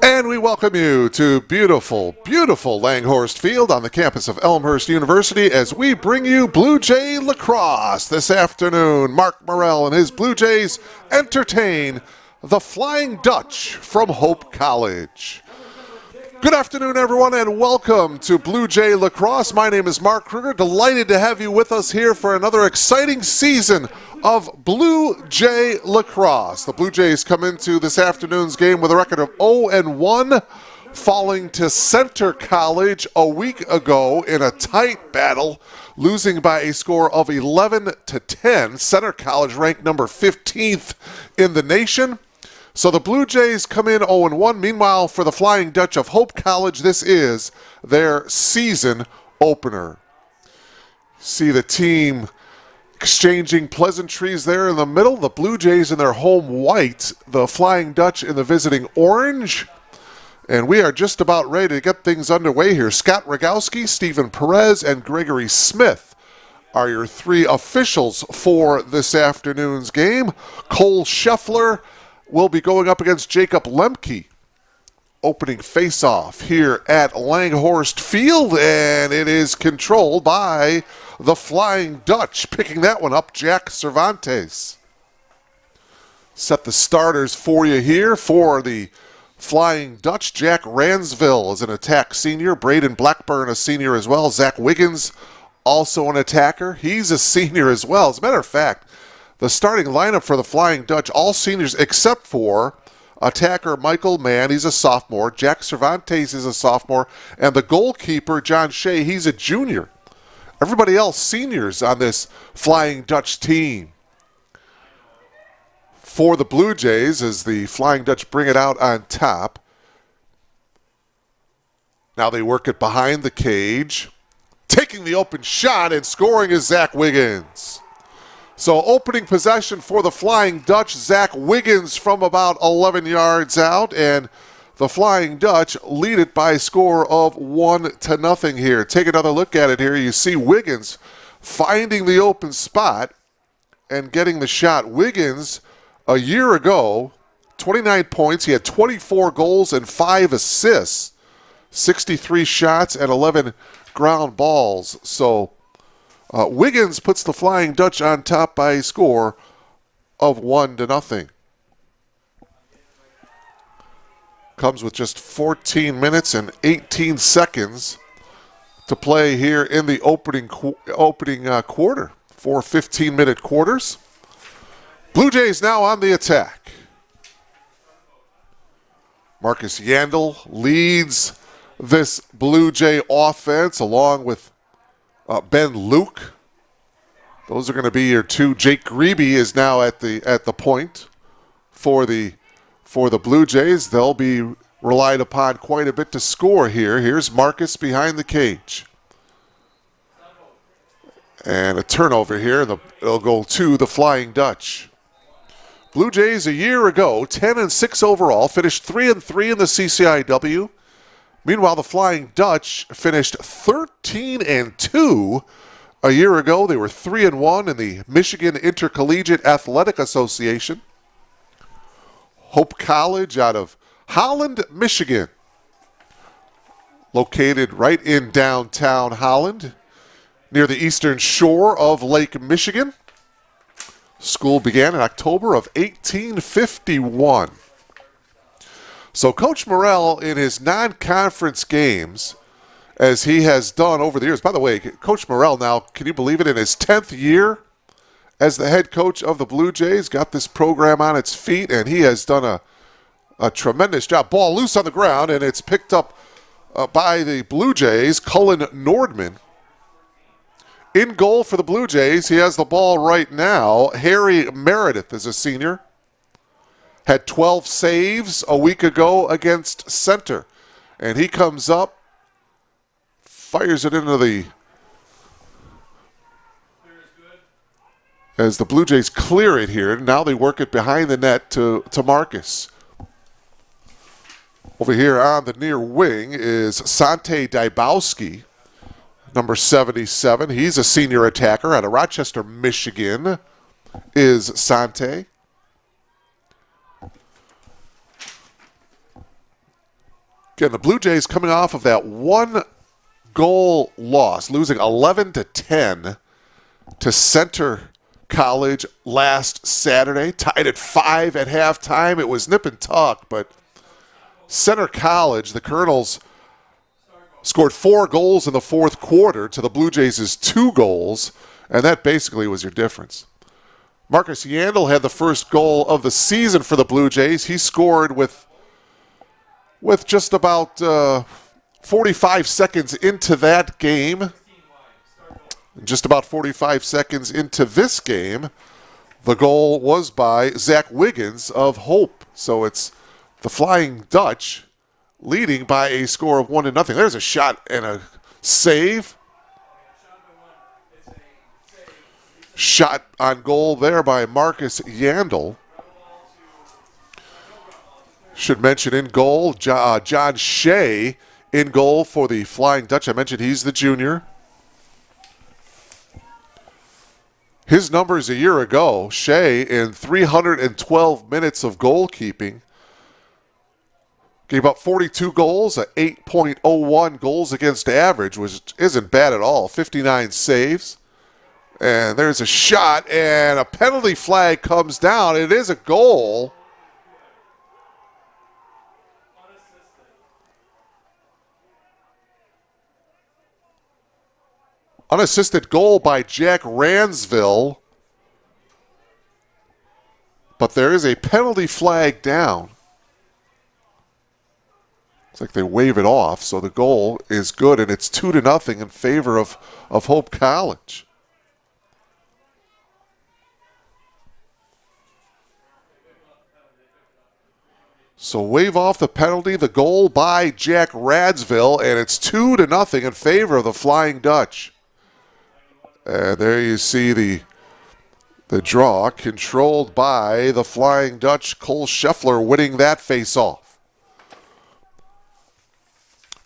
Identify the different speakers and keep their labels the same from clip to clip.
Speaker 1: And we welcome you to beautiful, beautiful Langhorst Field on the campus of Elmhurst University as we bring you Blue Jay Lacrosse this afternoon. Mark Morrell and his Blue Jays entertain the Flying Dutch from Hope College. Good afternoon, everyone, and welcome to Blue Jay Lacrosse. My name is Mark Kruger. Delighted to have you with us here for another exciting season of Blue Jay Lacrosse. The Blue Jays come into this afternoon's game with a record of 0-1, falling to Center College a week ago in a tight battle, losing by a score of 11-10. Center College ranked number 15th in the nation. So the Blue Jays come in 0-1. Meanwhile, for the Flying Dutch of Hope College, this is their season opener. See the team exchanging pleasantries there in the middle. The Blue Jays in their home white, the Flying Dutch in the visiting orange. And we are just about ready to get things underway here. Scott Rogowski, Stephen Perez, and Gregory Smith are your three officials for this afternoon's game. Cole Scheffler will be going up against Jacob Lemke. Opening face-off here at Langhorst Field, and it is controlled by the Flying Dutch. Picking that one up, Jack Cervantes. Set the starters for you here for the Flying Dutch. Jack Ransville is an attack senior. Braden Blackburn, a senior as well. Zach Wiggins, also an attacker. He's a senior as well. As a matter of fact, the starting lineup for the Flying Dutch, all seniors except for attacker Michael Mann, he's a sophomore. Jack Cervantes is a sophomore. And the goalkeeper, John Shea, he's a junior. Everybody else seniors on this Flying Dutch team. For the Blue Jays, as the Flying Dutch bring it out on top. Now they work it behind the cage. Taking the open shot and scoring is Zach Wiggins. So opening possession for the Flying Dutch, Zach Wiggins from about 11 yards out, and the Flying Dutch lead it by a score of 1-0 here. Take another look at it here. You see Wiggins finding the open spot and getting the shot. Wiggins, a year ago, 29 points. He had 24 goals and 5 assists, 63 shots and 11 ground balls. So Wiggins puts the Flying Dutch on top by a score of 1-0. Comes with just 14 minutes and 18 seconds to play here in the opening quarter. 4 15-minute quarters. Blue Jays now on the attack. Marcus Yandel leads this Blue Jay offense along with Ben Luke. Those are going to be your two. Jake Grebe is now at the point for the Blue Jays. They'll be relied upon quite a bit to score here. Here's Marcus behind the cage. And a turnover here. It'll go to the Flying Dutch. Blue Jays a year ago, 10-6 overall, finished 3-3 in the CCIW. Meanwhile, the Flying Dutch finished 13-2 a year ago. They were 3-1 in the Michigan Intercollegiate Athletic Association. Hope College out of Holland, Michigan, located right in downtown Holland, near the eastern shore of Lake Michigan. School began in October of 1851. So Coach Morrell, in his non-conference games, as he has done over the years, by the way, Coach Morrell now, can you believe it, in his 10th year as the head coach of the Blue Jays, got this program on its feet, and he has done a tremendous job. Ball loose on the ground, and it's picked up by the Blue Jays, Cullen Nordman. In goal for the Blue Jays, he has the ball right now. Harry Meredith is a senior. Had 12 saves a week ago against Center. And he comes up, fires it into the... As the Blue Jays clear it here, now they work it behind the net to Marcus. Over here on the near wing is Sante Dybowski, number 77. He's a senior attacker out of Rochester, Michigan, is Sante. Again, the Blue Jays coming off of that 1-goal loss, losing 11-10 to Center College last Saturday. Tied at 5 at halftime. It was nip and tuck, but Center College, the Colonels, scored 4 goals in the fourth quarter to the Blue Jays' 2 goals, and that basically was your difference. Marcus Yandel had the first goal of the season for the Blue Jays. He scored with just about 45 seconds into that game. Just about 45 seconds into this game, the goal was by Zach Wiggins of Hope. So it's the Flying Dutch leading by a score of 1-0. There's a shot and a save. Shot on goal there by Marcus Yandel. Should mention in goal, John Shea in goal for the Flying Dutch. I mentioned he's the junior. His numbers a year ago, Shea in 312 minutes of goalkeeping gave up 42 goals, a 8.01 goals against average, which isn't bad at all. 59 saves. And there's a shot, and a penalty flag comes down. It is a goal. Unassisted goal by Jack Ransville. But there is a penalty flag down. It's like they wave it off, so the goal is good, and it's 2-0 in favor of Hope College. So wave off the penalty, the goal by Jack Radsville, and it's 2-0 in favor of the Flying Dutch. And there you see the draw controlled by the Flying Dutch. Cole Scheffler winning that face-off.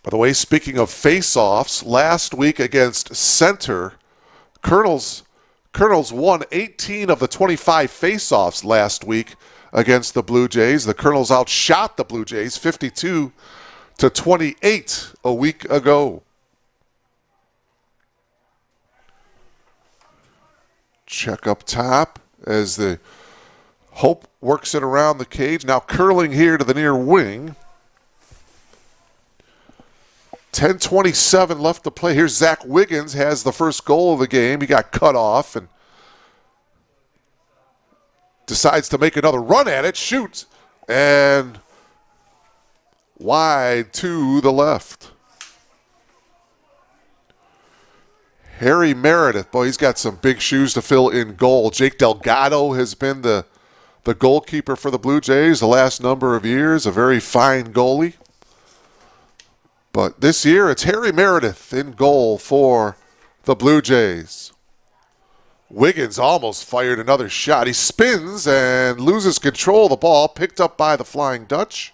Speaker 1: By the way, speaking of face-offs, last week against Center, Colonels won 18 of the 25 face-offs last week against the Blue Jays. The Colonels outshot the Blue Jays 52-28 a week ago. Check up top as the Hope works it around the cage. Now curling here to the near wing. 10:27 left to play. Here's Zach Wiggins has the first goal of the game. He got cut off and decides to make another run at it, shoots, and wide to the left. Harry Meredith, boy, he's got some big shoes to fill in goal. Jake Delgado has been the goalkeeper for the Blue Jays the last number of years, a very fine goalie. But this year, it's Harry Meredith in goal for the Blue Jays. Wiggins almost fired another shot. He spins and loses control of the ball, picked up by the Flying Dutch.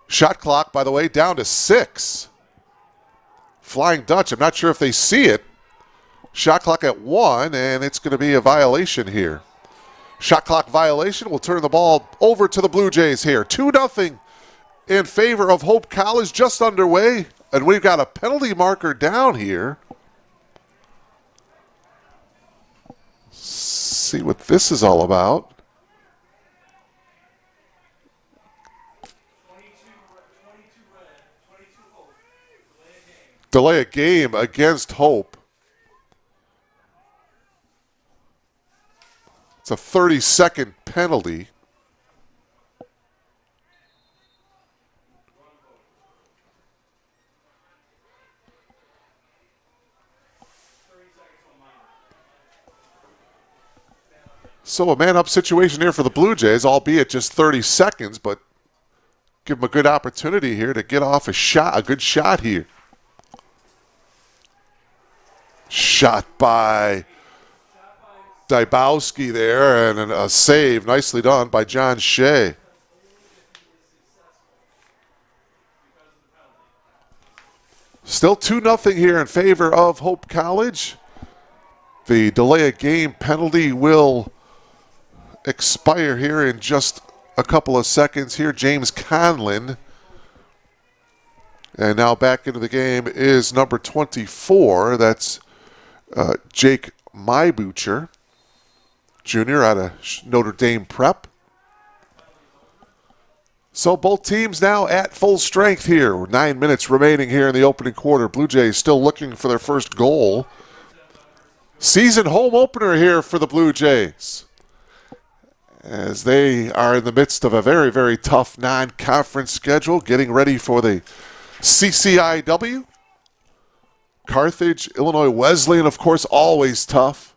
Speaker 1: Shot clock, by the way, down to 6. Flying Dutch, I'm not sure if they see it. Shot clock at 1, and it's going to be a violation here. Shot clock violation will turn the ball over to the Blue Jays here. 2-0 in favor of Hope College, just underway. And we've got a penalty marker down here. See what this is all about. Delay a game against Hope. It's a 30-second penalty. So a man-up situation here for the Blue Jays, albeit just 30 seconds, but give them a good opportunity here to get off a shot, a good shot here. Shot by Dybowski there, and a save nicely done by John Shea. Still 2-0 here in favor of Hope College. The delay of game penalty will expire here in just a couple of seconds here. James Conlin. And now back into the game is number 24. That's Jake Mybucher, Jr. out of Notre Dame Prep. So both teams now at full strength here. 9 minutes remaining here in the opening quarter. Blue Jays still looking for their first goal. Season home opener here for the Blue Jays, as they are in the midst of a very, very tough non-conference schedule, getting ready for the CCIW. Carthage, Illinois Wesleyan, of course, always tough.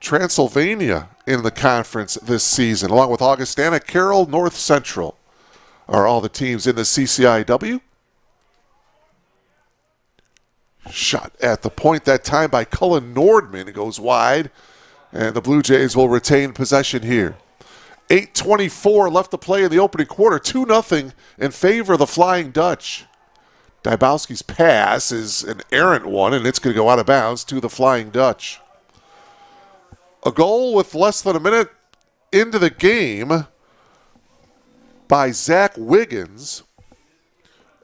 Speaker 1: Transylvania in the conference this season, along with Augustana, Carroll, North Central are all the teams in the CCIW. Shot at the point that time by Cullen Nordman. It goes wide, and the Blue Jays will retain possession here. 8:24 left to play in the opening quarter. 2-0 in favor of the Flying Dutch. Dybowski's pass is an errant one, and it's going to go out of bounds to the Flying Dutch. A goal with less than a minute into the game by Zach Wiggins,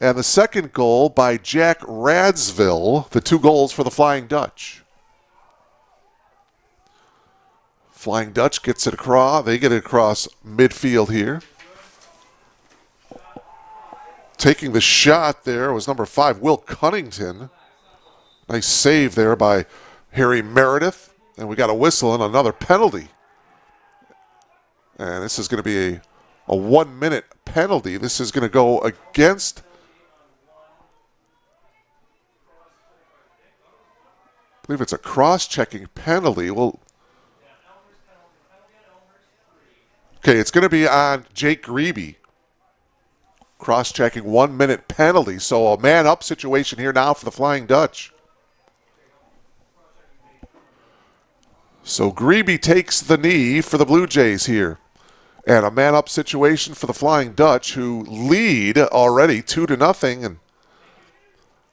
Speaker 1: and the second goal by Jack Radsville, the 2 goals for the Flying Dutch. Flying Dutch gets it across. They get it across midfield here. Taking the shot there was number 5, Will Cunnington. Nice save there by Harry Meredith. And we got a whistle and another penalty. And this is going to be a 1-minute penalty. This is going to go against I believe it's a cross-checking penalty. Well, okay, it's going to be on Jake Grebe. Cross-checking 1-minute penalty. So a man-up situation here now for the Flying Dutch. So Grebe takes the knee for the Blue Jays here. And a man-up situation for the Flying Dutch, who lead already 2-0 and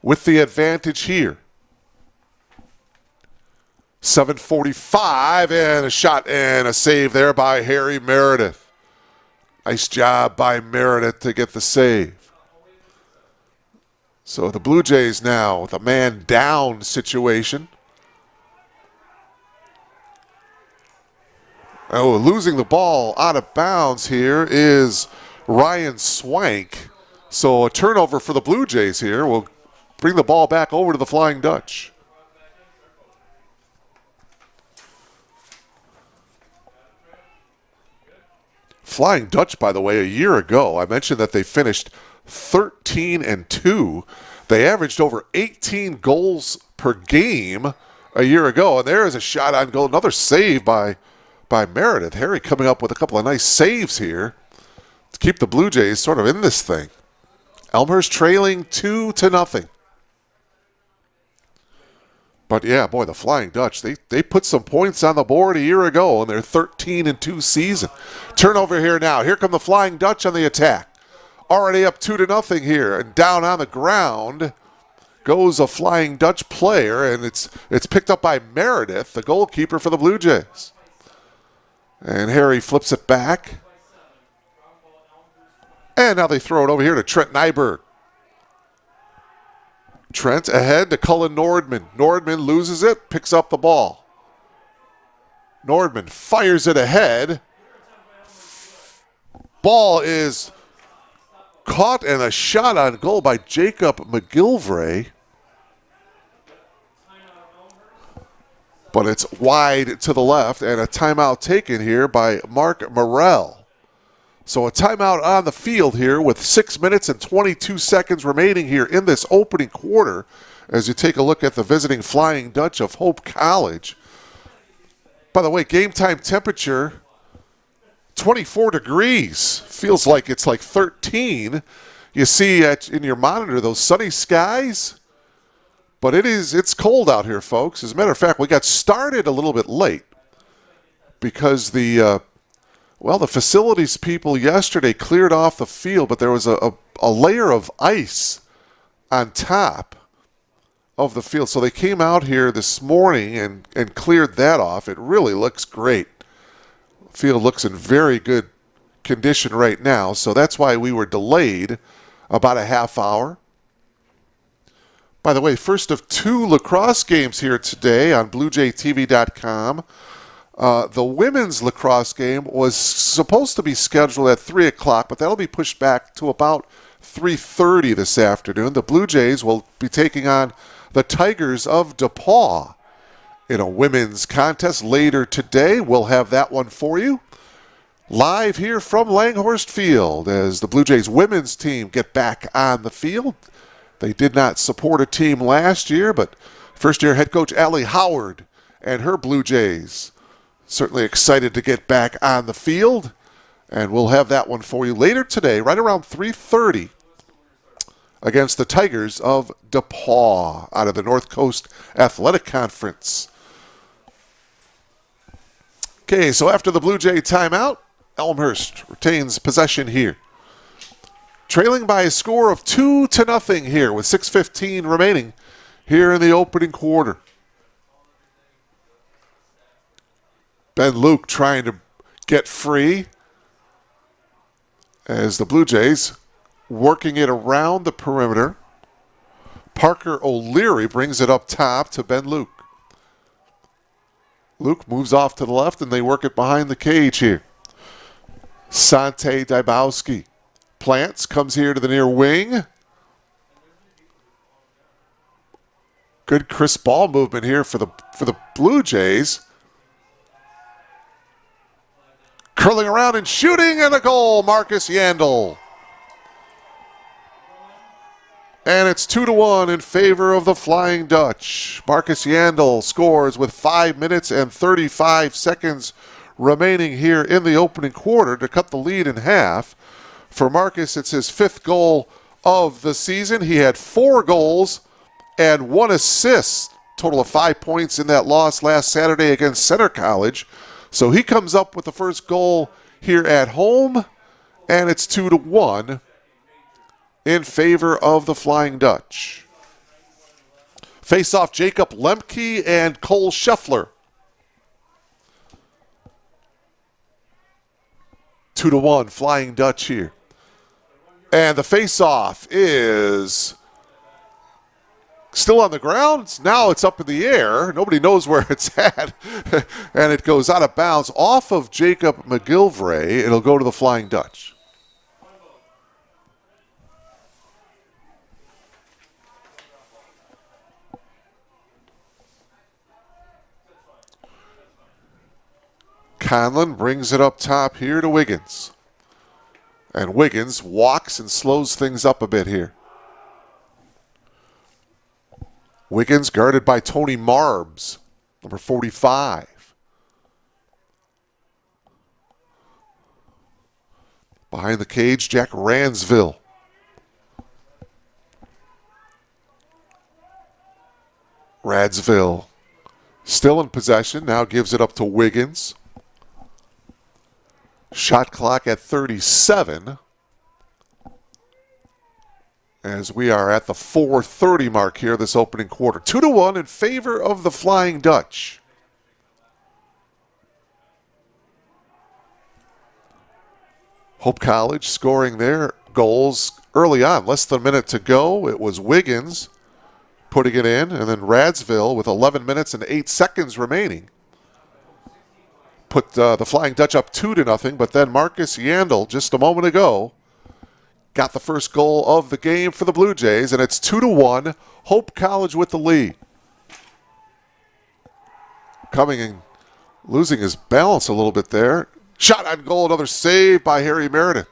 Speaker 1: with the advantage here. 7:45 and a shot and a save there by Harry Meredith. Nice job by Meredith to get the save. So the Blue Jays now with a man down situation. Oh, losing the ball out of bounds here is Ryan Swank. So a turnover for the Blue Jays here will bring the ball back over to the Flying Dutch. Flying Dutch, by the way, a year ago, I mentioned that they finished 13-2. They averaged over 18 goals per game a year ago. And there is a shot on goal, another save by Meredith. Harry coming up with a couple of nice saves here to keep the Blue Jays sort of in this thing. Elmhurst trailing 2-0. But yeah, boy, the Flying Dutch, they put some points on the board a year ago in their 13-2 season. Turnover here now. Here come the Flying Dutch on the attack. Already up 2-0 here, and down on the ground goes a Flying Dutch player, and it's picked up by Meredith, the goalkeeper for the Blue Jays. And Harry flips it back. And now they throw it over here to Trent Nyberg. Trent ahead to Cullen Nordman. Nordman loses it, picks up the ball. Nordman fires it ahead. Ball is caught and a shot on goal by Jacob McGilvray. But it's wide to the left, and a timeout taken here by Mark Morrell. So a timeout on the field here with 6 minutes and 22 seconds remaining here in this opening quarter as you take a look at the visiting Flying Dutch of Hope College. By the way, game time temperature, 24 degrees. Feels like it's like 13. You see in your monitor those sunny skies. But it's cold out here, folks. As a matter of fact, we got started a little bit late because the facilities people yesterday cleared off the field, but there was a layer of ice on top of the field. So they came out here this morning and cleared that off. It really looks great. The field looks in very good condition right now, so that's why we were delayed about a half hour. By the way, first of 2 lacrosse games here today on BlueJayTV.com. The women's lacrosse game was supposed to be scheduled at 3 o'clock, but that'll be pushed back to about 3:30 this afternoon. The Blue Jays will be taking on the Tigers of DePaul in a women's contest later today. We'll have that one for you live here from Langhorst Field as the Blue Jays women's team get back on the field. They did not support a team last year, but first-year head coach Allie Howard and her Blue Jays certainly excited to get back on the field, and we'll have that one for you later today, right around 3:30, against the Tigers of DePaul out of the North Coast Athletic Conference. Okay, so after the Blue Jay timeout, Elmhurst retains possession here. Trailing by a score of 2-0 here with 6:15 remaining here in the opening quarter. Ben Luke trying to get free as the Blue Jays working it around the perimeter. Parker O'Leary brings it up top to Ben Luke. Luke moves off to the left and they work it behind the cage here. Sante Dybowski plants, comes here to the near wing. Good crisp ball movement here for the Blue Jays. Curling around and shooting, and a goal, Marcus Yandel. And it's 2-1 in favor of the Flying Dutch. Marcus Yandel scores with 5 minutes and 35 seconds remaining here in the opening quarter to cut the lead in half. For Marcus, it's his 5th goal of the season. He had 4 goals and 1 assist, total of 5 points in that loss last Saturday against Center College. So he comes up with the first goal here at home, and it's 2-1 in favor of the Flying Dutch. Face off Jacob Lemke and Cole Scheffler. 2-1 Flying Dutch here. And the face off is still on the ground. Now it's up in the air. Nobody knows where it's at. And it goes out of bounds off of Jacob McGilvray. It'll go to the Flying Dutch. Conlon brings it up top here to Wiggins. And Wiggins walks and slows things up a bit here. Wiggins guarded by Tony Marbs, number 45. Behind the cage, Jack Ransville. Radsville still in possession, now gives it up to Wiggins. Shot clock at 37. As we are at the 4:30 mark here this opening quarter. 2-1 in favor of the Flying Dutch. Hope College scoring their goals early on. Less than a minute to go. It was Wiggins putting it in, and then Radsville with 11 minutes and 8 seconds remaining put the Flying Dutch up 2-0, but then Marcus Yandel just a moment ago got the first goal of the game for the Blue Jays, and it's 2-1. Hope College with the lead. Coming and losing his balance a little bit there. Shot on goal, another save by Harry Meredith.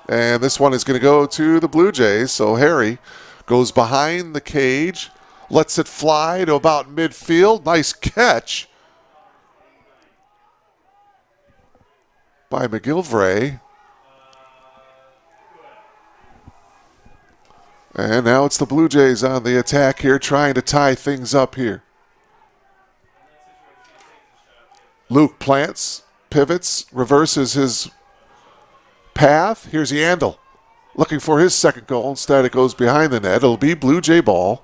Speaker 1: And this one is going to go to the Blue Jays, so Harry goes behind the cage, lets it fly to about midfield. Nice catch by McGilvray. And now it's the Blue Jays on the attack here, trying to tie things up here. Luke plants, pivots, reverses his path. Here's Yandel looking for his second goal. Instead, it goes behind the net. It'll be Blue Jay ball.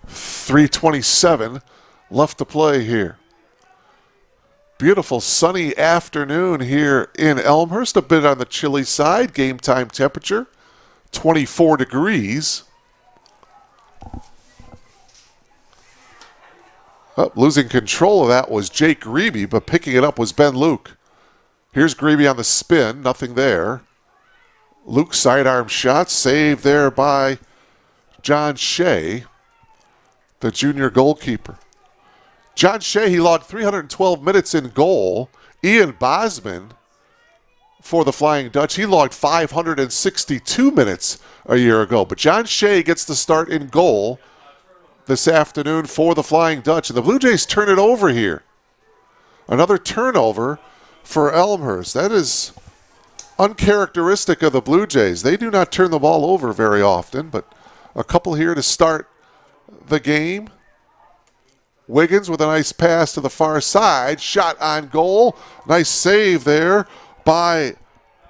Speaker 1: 3:27 left to play here. Beautiful sunny afternoon here in Elmhurst. A bit on the chilly side. Game time temperature, 24 degrees. Losing control of that was Jake Grebe, but picking it up was Ben Luke. Here's Grebe on the spin. Nothing there. Luke's sidearm shot saved there by John Shea, the junior goalkeeper. John Shea, he logged 312 minutes in goal. Ian Bosman, for the Flying Dutch, he logged 562 minutes a year ago. But John Shea gets the start in goal this afternoon for the Flying Dutch. And the Blue Jays turn it over here. Another turnover for Elmhurst. That is uncharacteristic of the Blue Jays. They do not turn the ball over very often, but a couple here to start the game. Wiggins with a nice pass to the far side. Shot on goal. Nice save there by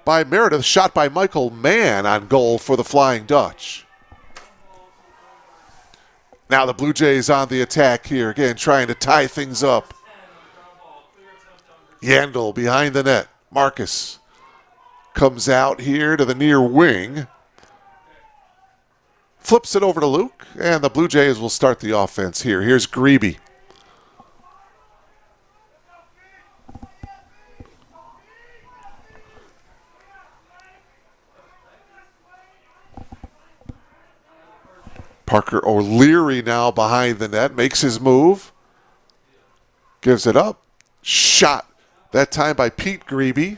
Speaker 1: Meredith. Shot by Michael Mann on goal for the Flying Dutch. Now the Blue Jays on the attack here. Again, trying to tie things up. Yandel behind the net. Marcus comes out here to the near wing. Flips it over to Luke, and the Blue Jays will start the offense here. Here's Grebe. Parker O'Leary now behind the net, makes his move. Gives it up. Shot, that time by Pete Grebe,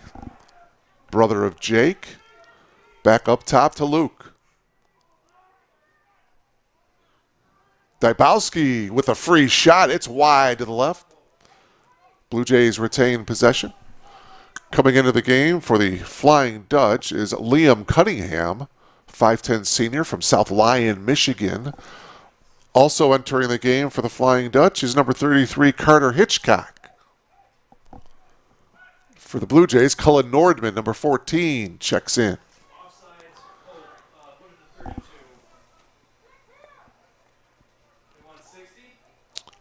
Speaker 1: brother of Jake. Back up top to Luke. Dybowski with a free shot. It's wide to the left. Blue Jays retain possession. Coming into the game for the Flying Dutch is Liam Cunningham, 5'10 senior from South Lyon, Michigan. Also entering the game for the Flying Dutch is number 33, Carter Hitchcock. For the Blue Jays, Cullen Nordman, number 14, checks in.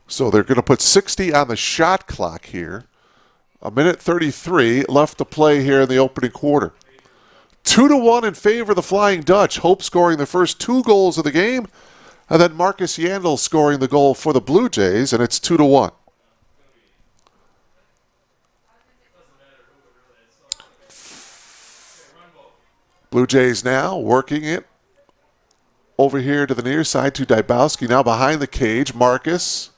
Speaker 1: So they're going to put 60 on the shot clock here. A minute 33 left to play here in the opening quarter. 2-1 in favor of the Flying Dutch. Hope scoring the first 2 goals of the game, and then Marcus Yandel scoring the goal for the Blue Jays, and it's 2-1. Blue Jays now working it over here to the near side to Dybowski. Now behind the cage, Marcus.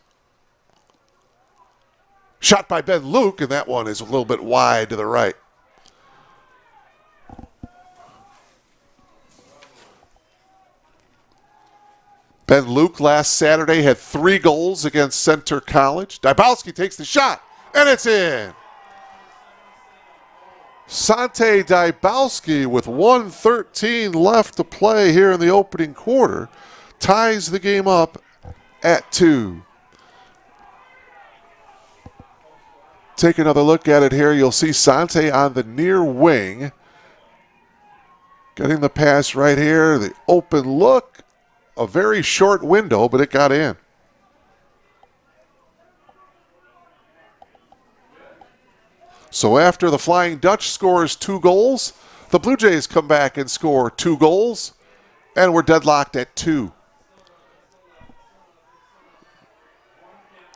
Speaker 1: Shot by Ben Luke, and that one is a little bit wide to the right. Ben Luke last Saturday had 3 goals against Center College. Dybowski takes the shot, and it's in. Sante Dybowski with 1:13 left to play here in the opening quarter ties the game up at 2. Take another look at it here. You'll see Sante on the near wing. Getting the pass right here. The open look. A very short window, but it got in. So after the Flying Dutch scores 2 goals, the Blue Jays come back and score 2 goals, and we're deadlocked at 2.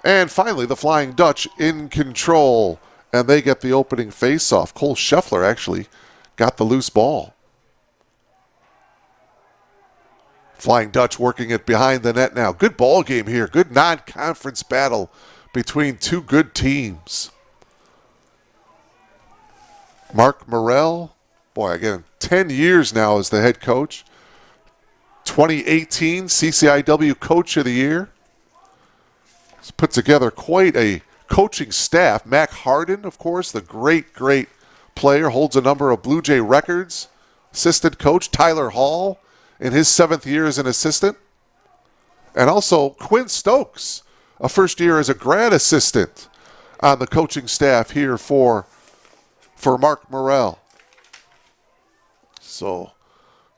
Speaker 1: And finally, the Flying Dutch in control, and they get the opening face-off. Cole Scheffler actually got the loose ball. Flying Dutch working it behind the net now. Good ball game here. Good non-conference battle between 2 good teams. Mark Morrell, boy, again, 10 years now as the head coach. 2018 CCIW Coach of the Year. He's put together quite a coaching staff. Mac Harden, of course, the great, great player, holds a number of Blue Jay records. Assistant coach Tyler Hall in his 7th year as an assistant. And also Quinn Stokes, a first year as a grad assistant on the coaching staff here for Mark Morrell. So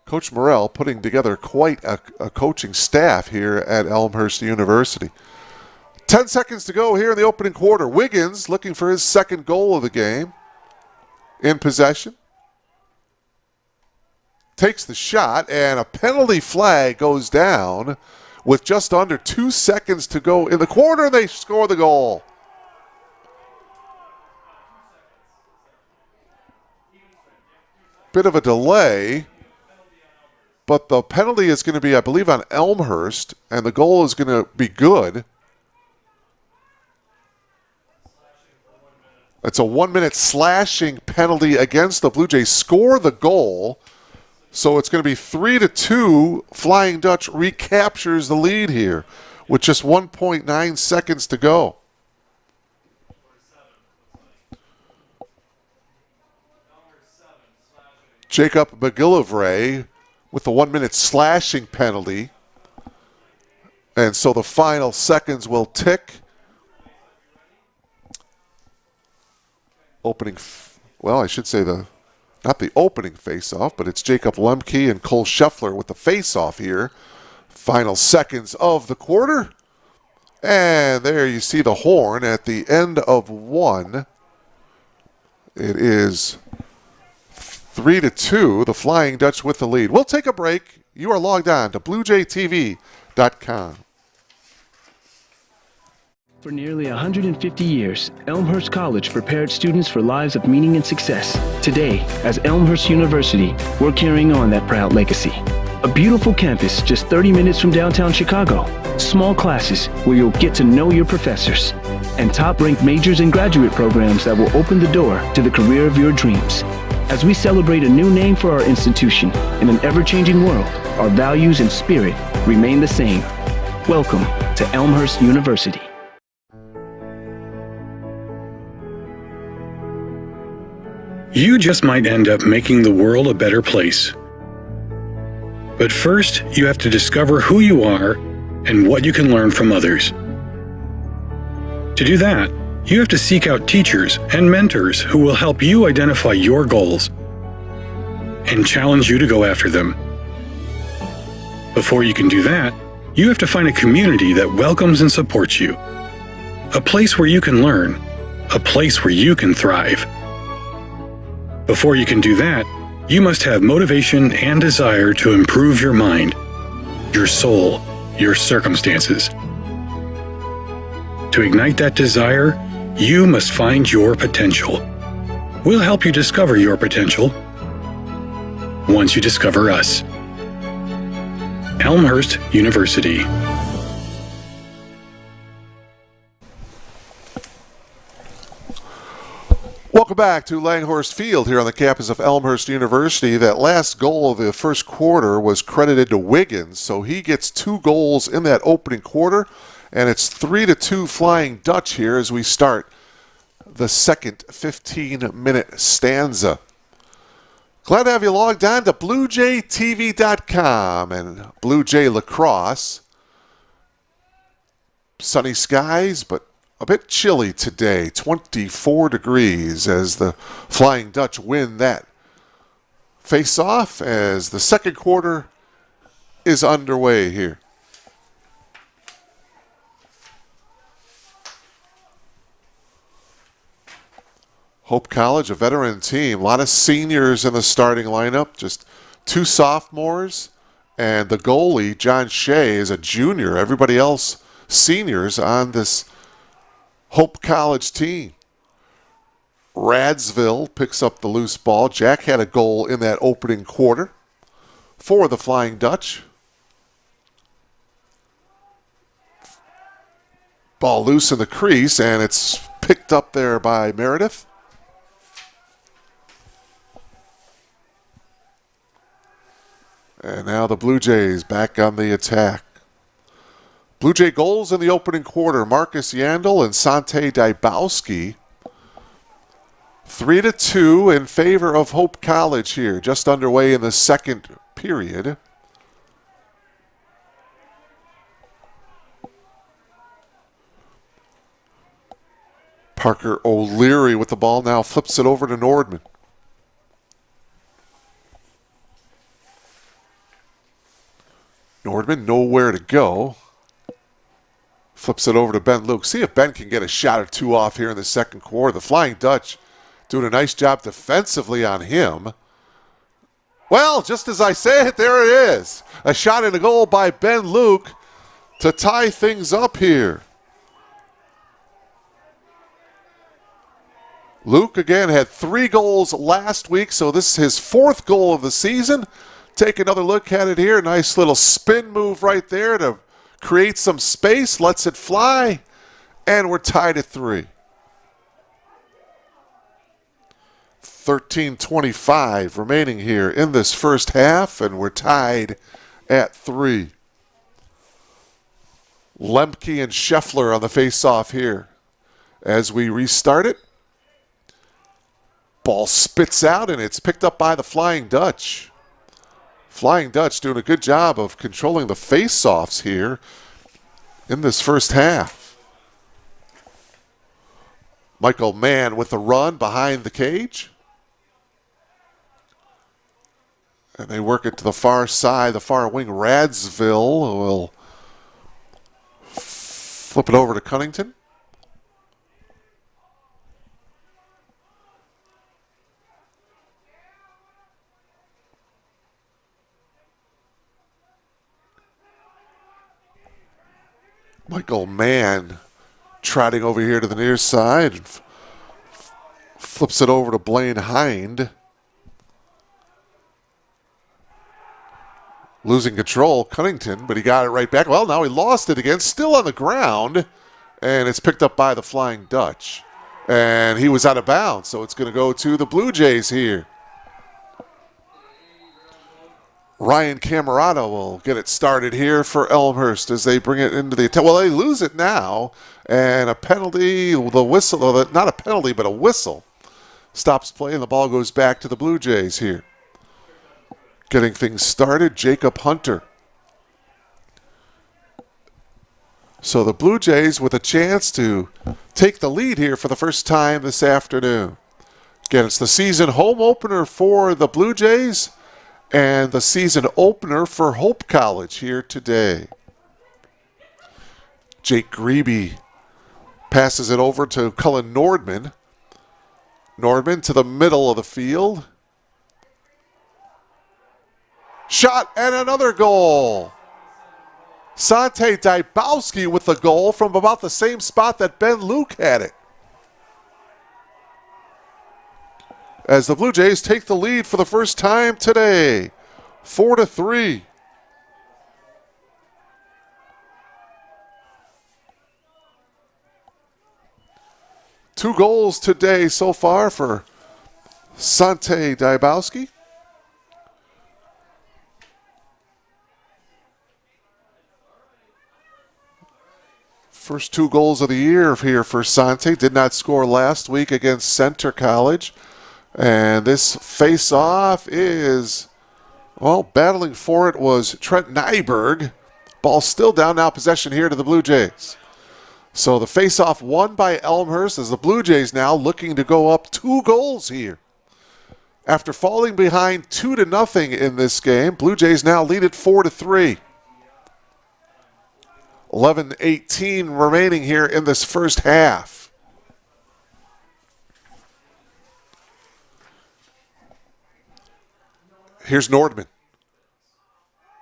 Speaker 1: Coach Morrell putting together quite a coaching staff here at Elmhurst University. 10 seconds to go here in the opening quarter. Wiggins looking for his second goal of the game. In possession. Takes the shot, and a penalty flag goes down with just under 2 seconds to go in the quarter. They score the goal. Bit of a delay, but the penalty is going to be, I believe, on Elmhurst, and the goal is going to be good. It's a 1-minute slashing penalty against the Blue Jays. Score the goal. So it's going to be 3-2. Flying Dutch recaptures the lead here with just 1.9 seconds to go. Jacob McGillivray with the 1-minute slashing penalty. And so the final seconds will tick. I should say not the opening face-off, but it's Jacob Lemke and Cole Scheffler with the face-off here. Final seconds of the quarter. And there you see the horn at the end of one. It is 3-2, the Flying Dutch with the lead. We'll take a break. You are logged on to BlueJayTV.com.
Speaker 2: For nearly 150 years, Elmhurst College prepared students for lives of meaning and success. Today, as Elmhurst University, we're carrying on that proud legacy. A beautiful campus just 30 minutes from downtown Chicago. Small classes where you'll get to know your professors. And top-ranked majors and graduate programs that will open the door to the career of your dreams. As we celebrate a new name for our institution in an ever-changing world, our values and spirit remain the same. Welcome to Elmhurst University.
Speaker 3: You just might end up making the world a better place. But first, you have to discover who you are and what you can learn from others. To do that, you have to seek out teachers and mentors who will help you identify your goals and challenge you to go after them. Before you can do that, you have to find a community that welcomes and supports you. A place where you can learn. A place where you can thrive. Before you can do that, you must have motivation and desire to improve your mind, your soul, your circumstances. To ignite that desire, you must find your potential. We'll help you discover your potential once you discover us. Elmhurst University.
Speaker 1: Welcome back to Langhorst Field here on the campus of Elmhurst University. That last goal of the first quarter was credited to Wiggins, so he gets 2 goals in that opening quarter, and it's 3-2 Flying Dutch here as we start the second 15-minute stanza. Glad to have you logged on to BlueJayTV.com and Blue Jay Lacrosse. Sunny skies, but a bit chilly today, 24 degrees as the Flying Dutch win that face-off as the second quarter is underway here. Hope College, a veteran team, a lot of seniors in the starting lineup, just 2 sophomores, and the goalie, John Shea, is a junior. Everybody else seniors on this Hope College team. Radsville picks up the loose ball. Jack had a goal in that opening quarter for the Flying Dutch. Ball loose in the crease, and it's picked up there by Meredith. And now the Blue Jays back on the attack. Blue Jay goals in the opening quarter. Marcus Yandel and Sante Dybowski. 3-2 in favor of Hope College here. Just underway in the second period. Parker O'Leary with the ball now flips it over to Nordman. Nordman nowhere to go. Flips it over to Ben Luke. See if Ben can get a shot or two off here in the second quarter. The Flying Dutch doing a nice job defensively on him. Well, just as I say it, there it is. A shot and a goal by Ben Luke to tie things up here. Luke, again, had 3 goals last week, so this is his 4th goal of the season. Take another look at it here. Nice little spin move right there to create some space. Lets it fly, and we're tied at 3. 13:25 remaining here in this first half, and we're tied at 3. Lemke and Scheffler on the face-off here. As we restart it, ball spits out, and it's picked up by the Flying Dutch. Flying Dutch doing a good job of controlling the face-offs here in this first half. Michael Mann with the run behind the cage. And they work it to the far side, the far wing. Radsville will flip it over to Cunnington. Michael Mann trotting over here to the near side. Flips it over to Blaine Hind. Losing control, Cunnington, but he got it right back. Well, now he lost it again, still on the ground, and it's picked up by the Flying Dutch. And he was out of bounds, so it's going to go to the Blue Jays here. Ryan Camerata will get it started here for Elmhurst as they bring it into the attack. Well, they lose it now, and a penalty, the whistle, not a penalty, but a whistle, stops play, and the ball goes back to the Blue Jays here. Getting things started, Jacob Hunter. So the Blue Jays with a chance to take the lead here for the first time this afternoon. Again, it's the season home opener for the Blue Jays and the season opener for Hope College here today. Jake Grebe passes it over to Cullen Nordman. Nordman to the middle of the field. Shot and another goal. Sante Dybowski with the goal from about the same spot that Ben Luke had it. As the Blue Jays take the lead for the first time today, 4-3. Two goals today so far for Sante Dybowski. First 2 goals of the year here for Sante. Did not score last week against Center College. And this face-off is, well, battling for it was Trent Nyberg. Ball still down, now possession here to the Blue Jays. So the face-off won by Elmhurst as the Blue Jays now looking to go up 2 goals here. After falling behind 2-0 in this game, Blue Jays now lead it 4-3. 11:18 remaining here in this first half. Here's Nordman.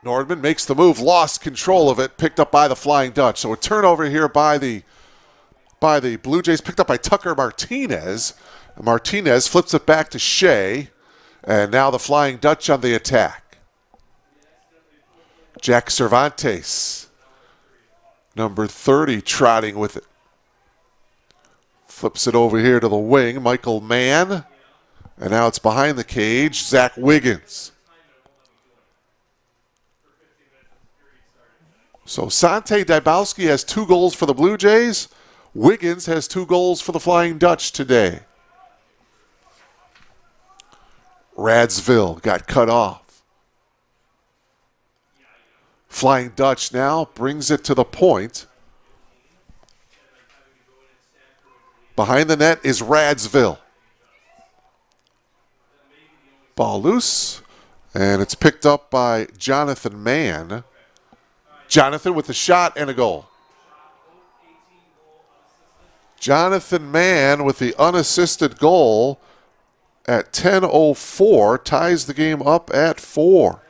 Speaker 1: Nordman makes the move, lost control of it, picked up by the Flying Dutch. So a turnover here by the Blue Jays, picked up by Tucker Martinez. Martinez flips it back to Shea, and now the Flying Dutch on the attack. Jack Cervantes, number 30, trotting with it. Flips it over here to the wing, Michael Mann. And now it's behind the cage, Zach Wiggins. So Sante Dybowski has 2 goals for the Blue Jays. Wiggins has 2 goals for the Flying Dutch today. Radsville got cut off. Flying Dutch now brings it to the point. Behind the net is Radsville. Ball loose, and it's picked up by Jonathan Mann. Jonathan with the shot and a goal. Jonathan Mann with the unassisted goal at 10:04 ties the game up at 4.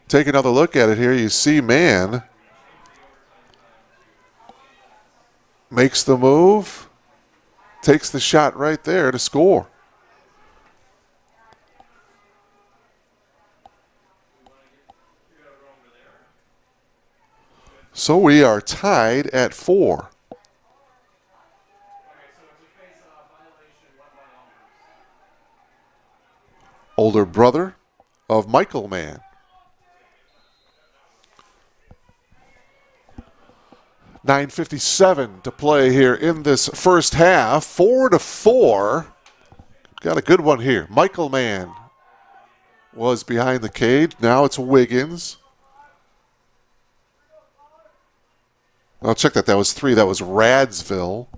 Speaker 1: Take another look at it here. You see Mann makes the move, takes the shot right there to score. So we are tied at 4. Older brother of Michael Mann. .957 to play here in this first half. 4-4. Got a good one here. Michael Mann was behind the cage. Now it's Wiggins. I'll check that. That was 3. That was Radsville.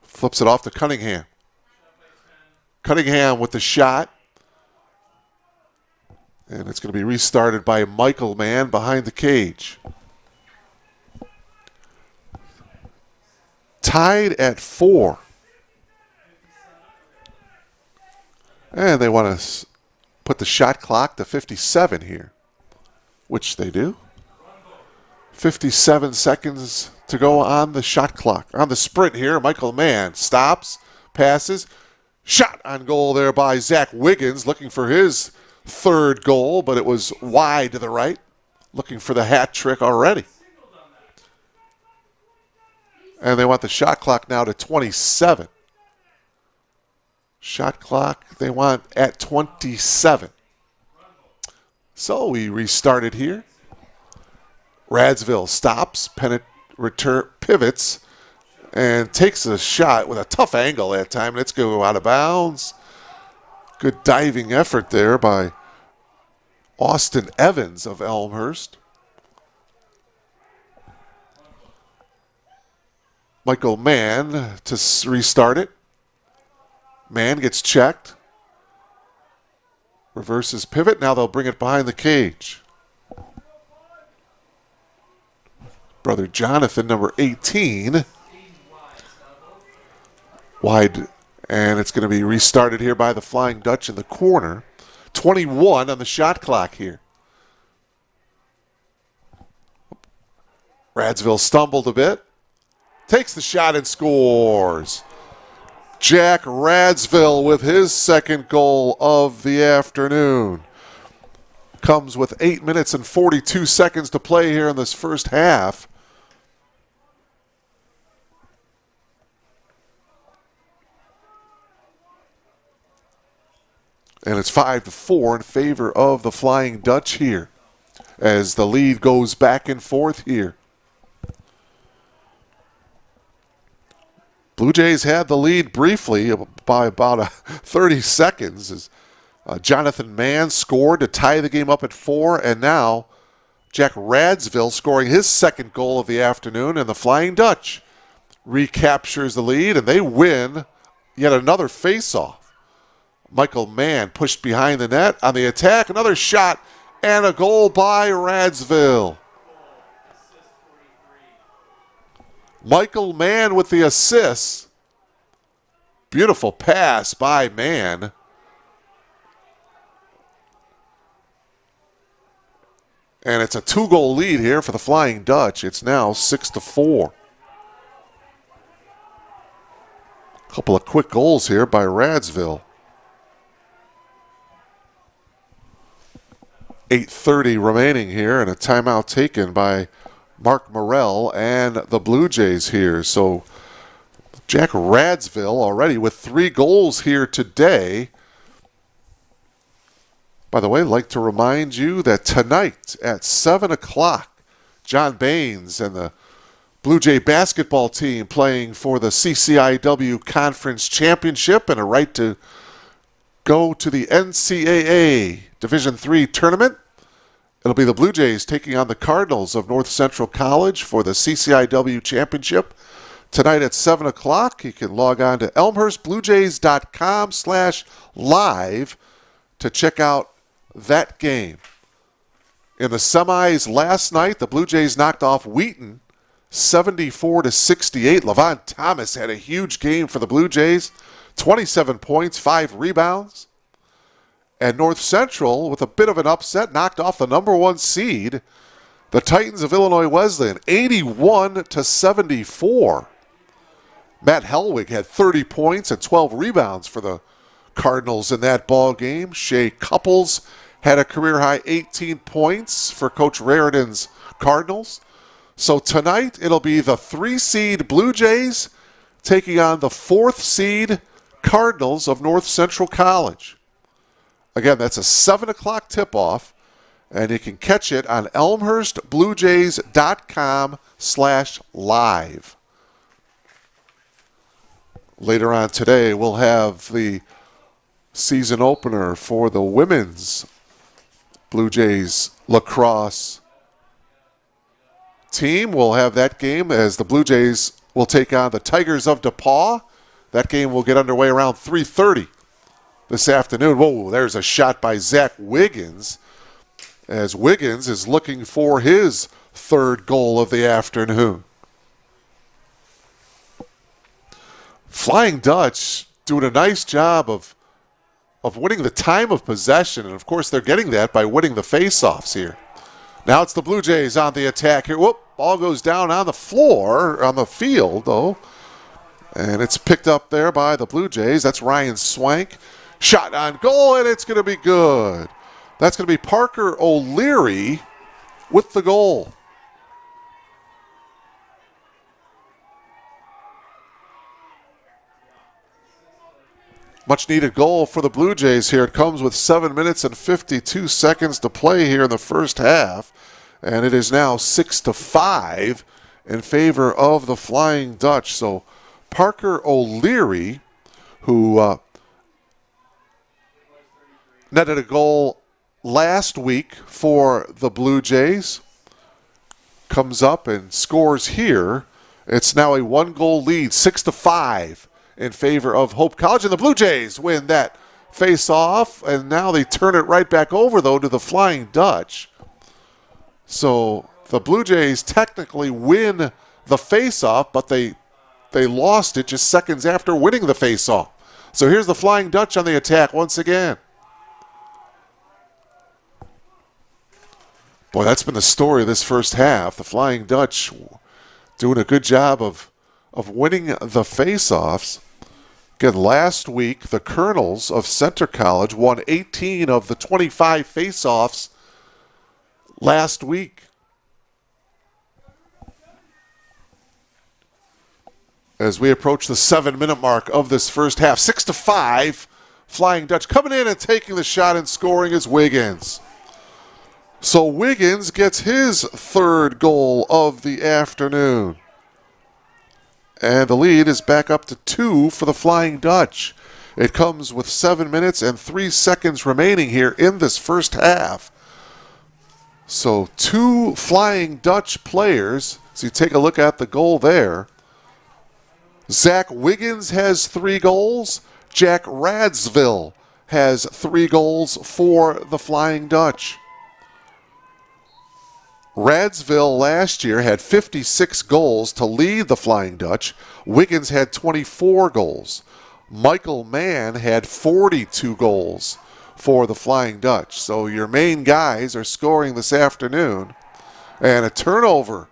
Speaker 1: Flips it off to Cunningham. Cunningham with the shot. And it's going to be restarted by Michael Mann behind the cage. Tied at 4. And they want to put the shot clock to 57 here, which they do. 57 seconds to go on the shot clock. On the sprint here, Michael Mann stops, passes, shot on goal there by Zach Wiggins, looking for his 3rd goal, but it was wide to the right, looking for the hat trick already. And they want the shot clock now to 27. Shot clock they want at 27. So we restarted here. Radsville stops, pivots, and takes a shot with a tough angle that time. Let's go out of bounds. Good diving effort there by Austin Evans of Elmhurst. Michael Mann to restart it. Mann gets checked. Reverses pivot. Now they'll bring it behind the cage. Brother Jonathan, number 18. Wide. And it's going to be restarted here by the Flying Dutch in the corner. 21 on the shot clock here. Radsville stumbled a bit. Takes the shot and scores. Jack Radsville with his 2nd goal of the afternoon. Comes with 8 minutes and 42 seconds to play here in this first half. And it's 5-4 in favor of the Flying Dutch here as the lead goes back and forth here. Blue Jays had the lead briefly by about 30 seconds as Jonathan Mann scored to tie the game up at 4, and now Jack Radsville scoring his 2nd goal of the afternoon, and the Flying Dutch recaptures the lead, and they win yet another face-off. Michael Mann pushed behind the net on the attack, another shot, and a goal by Radsville. Michael Mann with the assist. Beautiful pass by Mann. And it's a 2-goal lead here for the Flying Dutch. It's now 6-4. A couple of quick goals here by Radsville. 8:30 remaining here, and a timeout taken by Mark Morrell and the Blue Jays here. So Jack Radsville already with 3 goals here today. By the way, I'd like to remind you that tonight at 7 o'clock, John Baines and the Blue Jay basketball team playing for the CCIW Conference Championship and a right to go to the NCAA Division III tournament. It'll be the Blue Jays taking on the Cardinals of North Central College for the CCIW Championship tonight at 7 o'clock. You can log on to elmhurstbluejays.com/live to check out that game. In the semis last night, the Blue Jays knocked off Wheaton 74-68. Levon Thomas had a huge game for the Blue Jays. 27 points, 5 rebounds. And North Central, with a bit of an upset, knocked off the number 1 seed, the Titans of Illinois Wesleyan, 81-74. Matt Helwig had 30 points and 12 rebounds for the Cardinals in that ball game. Shea Couples had a career-high 18 points for Coach Raridan's Cardinals. So tonight, it'll be the 3-seed Blue Jays taking on the 4th-seed Cardinals of North Central College. Again, that's a 7 o'clock tip-off, and you can catch it on elmhurstbluejays.com/live. Later on today, we'll have the season opener for the women's Blue Jays lacrosse team. We'll have that game as the Blue Jays will take on the Tigers of DePaul. That game will get underway around 3:30 this afternoon. Whoa, there's a shot by Zach Wiggins, as Wiggins is looking for his 3rd goal of the afternoon. Flying Dutch doing a nice job of winning the time of possession, and of course they're getting that by winning the face-offs here. Now it's the Blue Jays on the attack here. Whoop, ball goes down on the floor, on the field though, and it's picked up there by the Blue Jays. That's Ryan Swank. Shot on goal, and it's going to be good. That's going to be Parker O'Leary with the goal. Much needed goal for the Blue Jays here. It comes with 7 minutes and 52 seconds to play here in the first half. And it is now 6-5 in favor of the Flying Dutch. So Parker O'Leary, who netted a goal last week for the Blue Jays, comes up and scores here. It's now a 1-goal lead, 6-5 in favor of Hope College. And the Blue Jays win that face-off, and now they turn it right back over, though, to the Flying Dutch. So the Blue Jays technically win the face-off, but they lost it just seconds after winning the face-off. So here's the Flying Dutch on the attack once again. Boy, that's been the story of this first half. The Flying Dutch doing a good job of winning the face-offs. Again, last week, the Colonels of Center College won 18 of the 25 face-offs last week. As we approach the 7-minute mark of this first half, 6-5, Flying Dutch coming in and taking the shot and scoring is Wiggins. So Wiggins gets his 3rd goal of the afternoon. And the lead is back up to 2 for the Flying Dutch. It comes with 7 minutes and 3 seconds remaining here in this first half. So 2 Flying Dutch players. So you take a look at the goal there. Zach Wiggins has 3 goals. Jack Radsville has 3 goals for the Flying Dutch. Radsville last year had 56 goals to lead the Flying Dutch. Wiggins had 24 goals. Michael Mann had 42 goals for the Flying Dutch. So your main guys are scoring this afternoon. And a turnover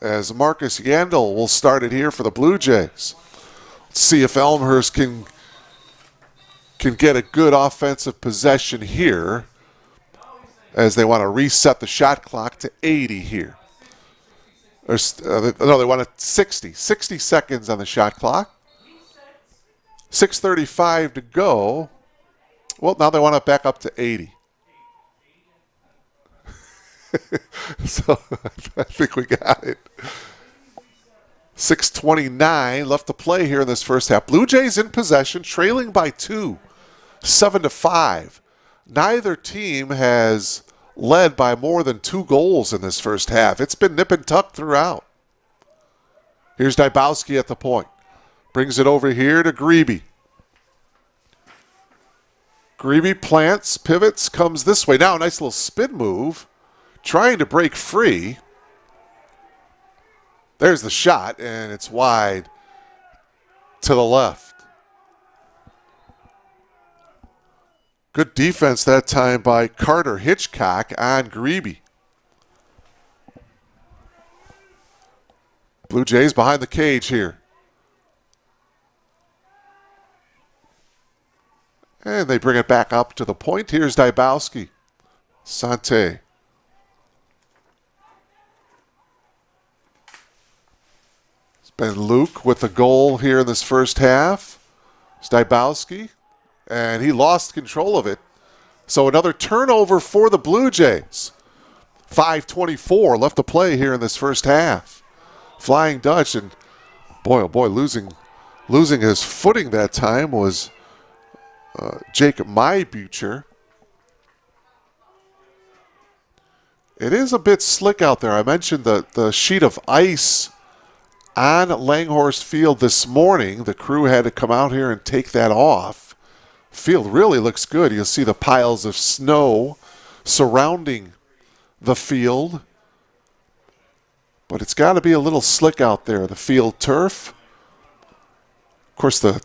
Speaker 1: as Marcus Yandel will start it here for the Blue Jays. Let's see if Elmhurst can get a good offensive possession here, as they want to reset the shot clock to 80 here. No, they want 60 seconds on the shot clock. 6:35 to go. Well, now they want it back up to 80. So I think we got it. 6:29 left to play here in this first half. Blue Jays in possession, trailing by 2, 7-5. Neither team has led by more than 2 goals in this first half. It's been nip and tuck throughout. Here's Dybowski at the point. Brings it over here to Grebe. Grebe plants, pivots, comes this way. Now a nice little spin move. Trying to break free. There's the shot, and it's wide to the left. Good defense that time by Carter Hitchcock on Grebe. Blue Jays behind the cage here. And they bring it back up to the point. Here's Dybowski. Sante. It's been Luke with the goal here in this first half. It's Dybowski, and he lost control of it. So another turnover for the Blue Jays. 5:24 left to play here in this first half. Flying Dutch, and boy, oh boy, losing his footing that time was Jacob Mybucher. It is a bit slick out there. I mentioned the sheet of ice on Langhorst Field this morning. The crew had to come out here and take that off. Field really looks good. You'll see the piles of snow surrounding the field. But it's got to be a little slick out there, the field turf. Of course, the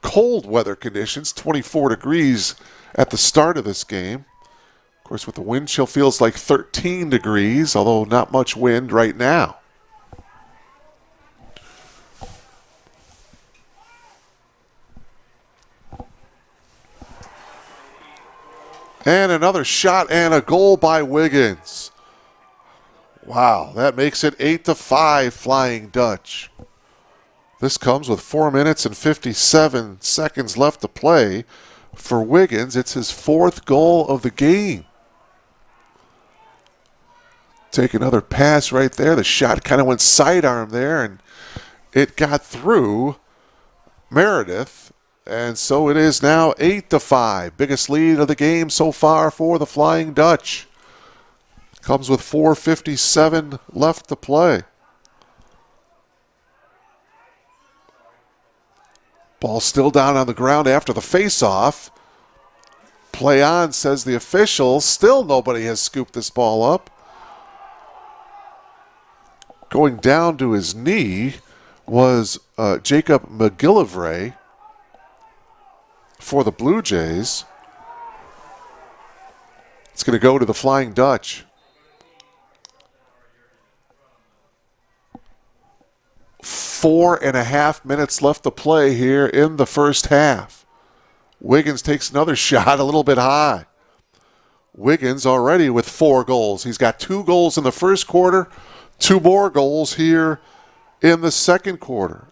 Speaker 1: cold weather conditions, 24 degrees at the start of this game. Of course, with the wind chill, feels like 13 degrees, although not much wind right now. And another shot and a goal by Wiggins. Wow, that makes it 8-5 Flying Dutch. This comes with 4 minutes and 57 seconds left to play. For Wiggins, it's his 4th goal of the game. Take another pass right there. The shot kind of went sidearm there, and it got through Meredith. And so it is now 8-5. Biggest lead of the game so far for the Flying Dutch. Comes with 4:57 left to play. Ball still down on the ground after the face-off. Play on, says the official. Still nobody has scooped this ball up. Going down to his knee was Jacob McGillivray for the Blue Jays. It's going to go to the Flying Dutch. 4.5 minutes left to play here in the first half. Wiggins takes another shot a little bit high. Wiggins already with 4 goals. He's got 2 goals in the first quarter, 2 more goals here in the second quarter.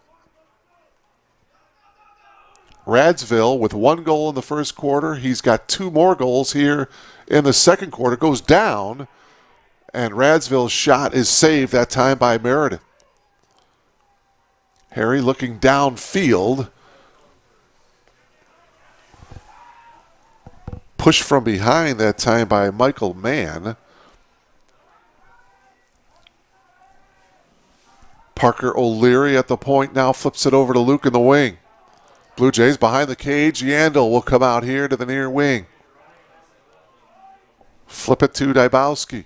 Speaker 1: Radsville with 1 goal in the first quarter. He's got 2 more goals here in the second quarter. Goes down, and Radsville's shot is saved that time by Meredith. Harry looking downfield. Push from behind that time by Michael Mann. Parker O'Leary at the point now flips it over to Luke in the wing. Blue Jays behind the cage. Yandel will come out here to the near wing. Flip it to Dybowski.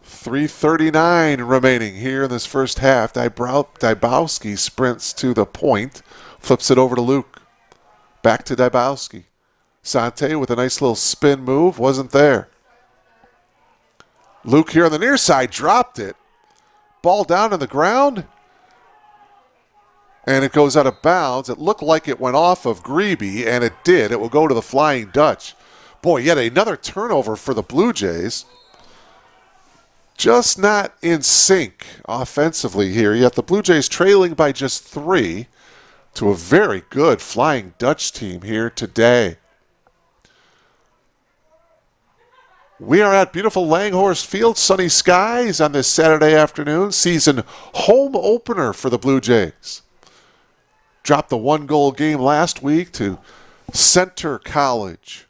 Speaker 1: .339 remaining here in this first half. Dybowski sprints to the point. Flips it over to Luke. Back to Dybowski. Sante with a nice little spin move. Wasn't there. Luke here on the near side dropped it. Ball down on the ground. And it goes out of bounds. It looked like it went off of Grebe, and it did. It will go to the Flying Dutch. Boy, yet another turnover for the Blue Jays. Just not in sync offensively here. Yet the Blue Jays trailing by just 3 to a very good Flying Dutch team here today. We are at beautiful Langhorst Field. Sunny skies on this Saturday afternoon. Season home opener for the Blue Jays. Dropped the 1-goal game last week to Center College.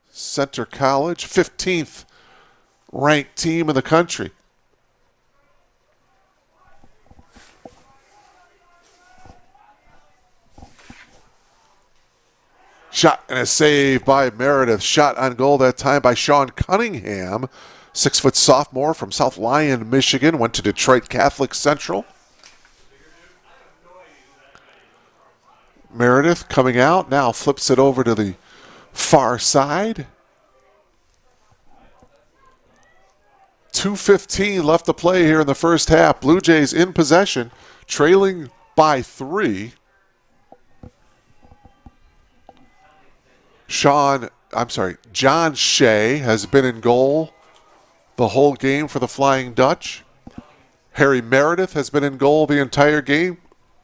Speaker 1: Center College, 15th ranked team in the country. Shot and a save by Meredith. Shot on goal that time by Sean Cunningham. 6-foot sophomore from South Lyon, Michigan. Went to Detroit Catholic Central. Meredith coming out. Now flips it over to the far side. 2:15 left to play here in the first half. Blue Jays in possession, trailing by 3. John Shea has been in goal the whole game for the Flying Dutch. Harry Meredith has been in goal the entire game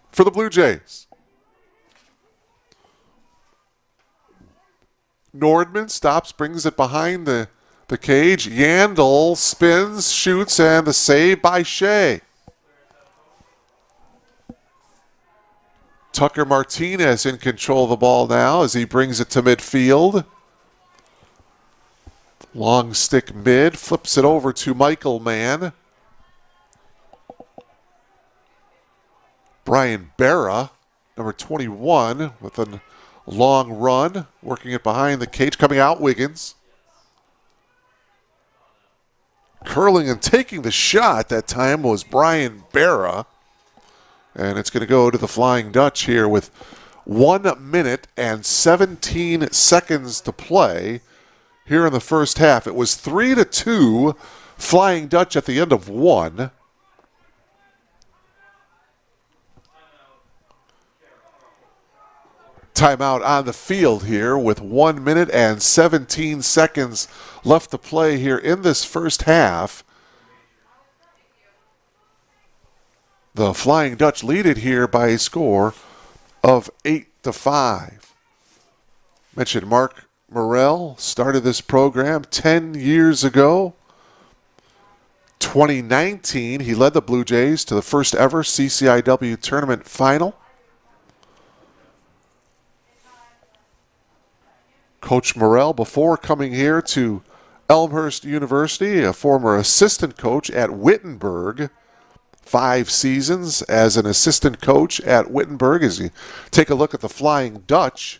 Speaker 1: for the Blue Jays. Nordman stops, brings it behind the cage. Yandel spins, shoots, and the save by Shea. Tucker Martinez in control of the ball now as he brings it to midfield. Long stick mid, flips it over to Michael Mann. Brian Barra, number 21, with a long run, working it behind the cage, coming out Wiggins. Curling and taking the shot that time was Brian Barra. And it's going to go to the Flying Dutch here with 1 minute and 17 seconds to play here in the first half. It was 3-2 Flying Dutch at the end of 1. Timeout on the field here with 1 minute and 17 seconds left to play here in this first half. The Flying Dutch lead it here by a score of 8-5. Mentioned Mark Morrell started this program 10 years ago. 2019, he led the Blue Jays to the first ever CCIW tournament final. Coach Morrell, before coming here to Elmhurst University, a former assistant coach at Wittenberg. 5 seasons as an assistant coach at Wittenberg. As you take a look at the Flying Dutch,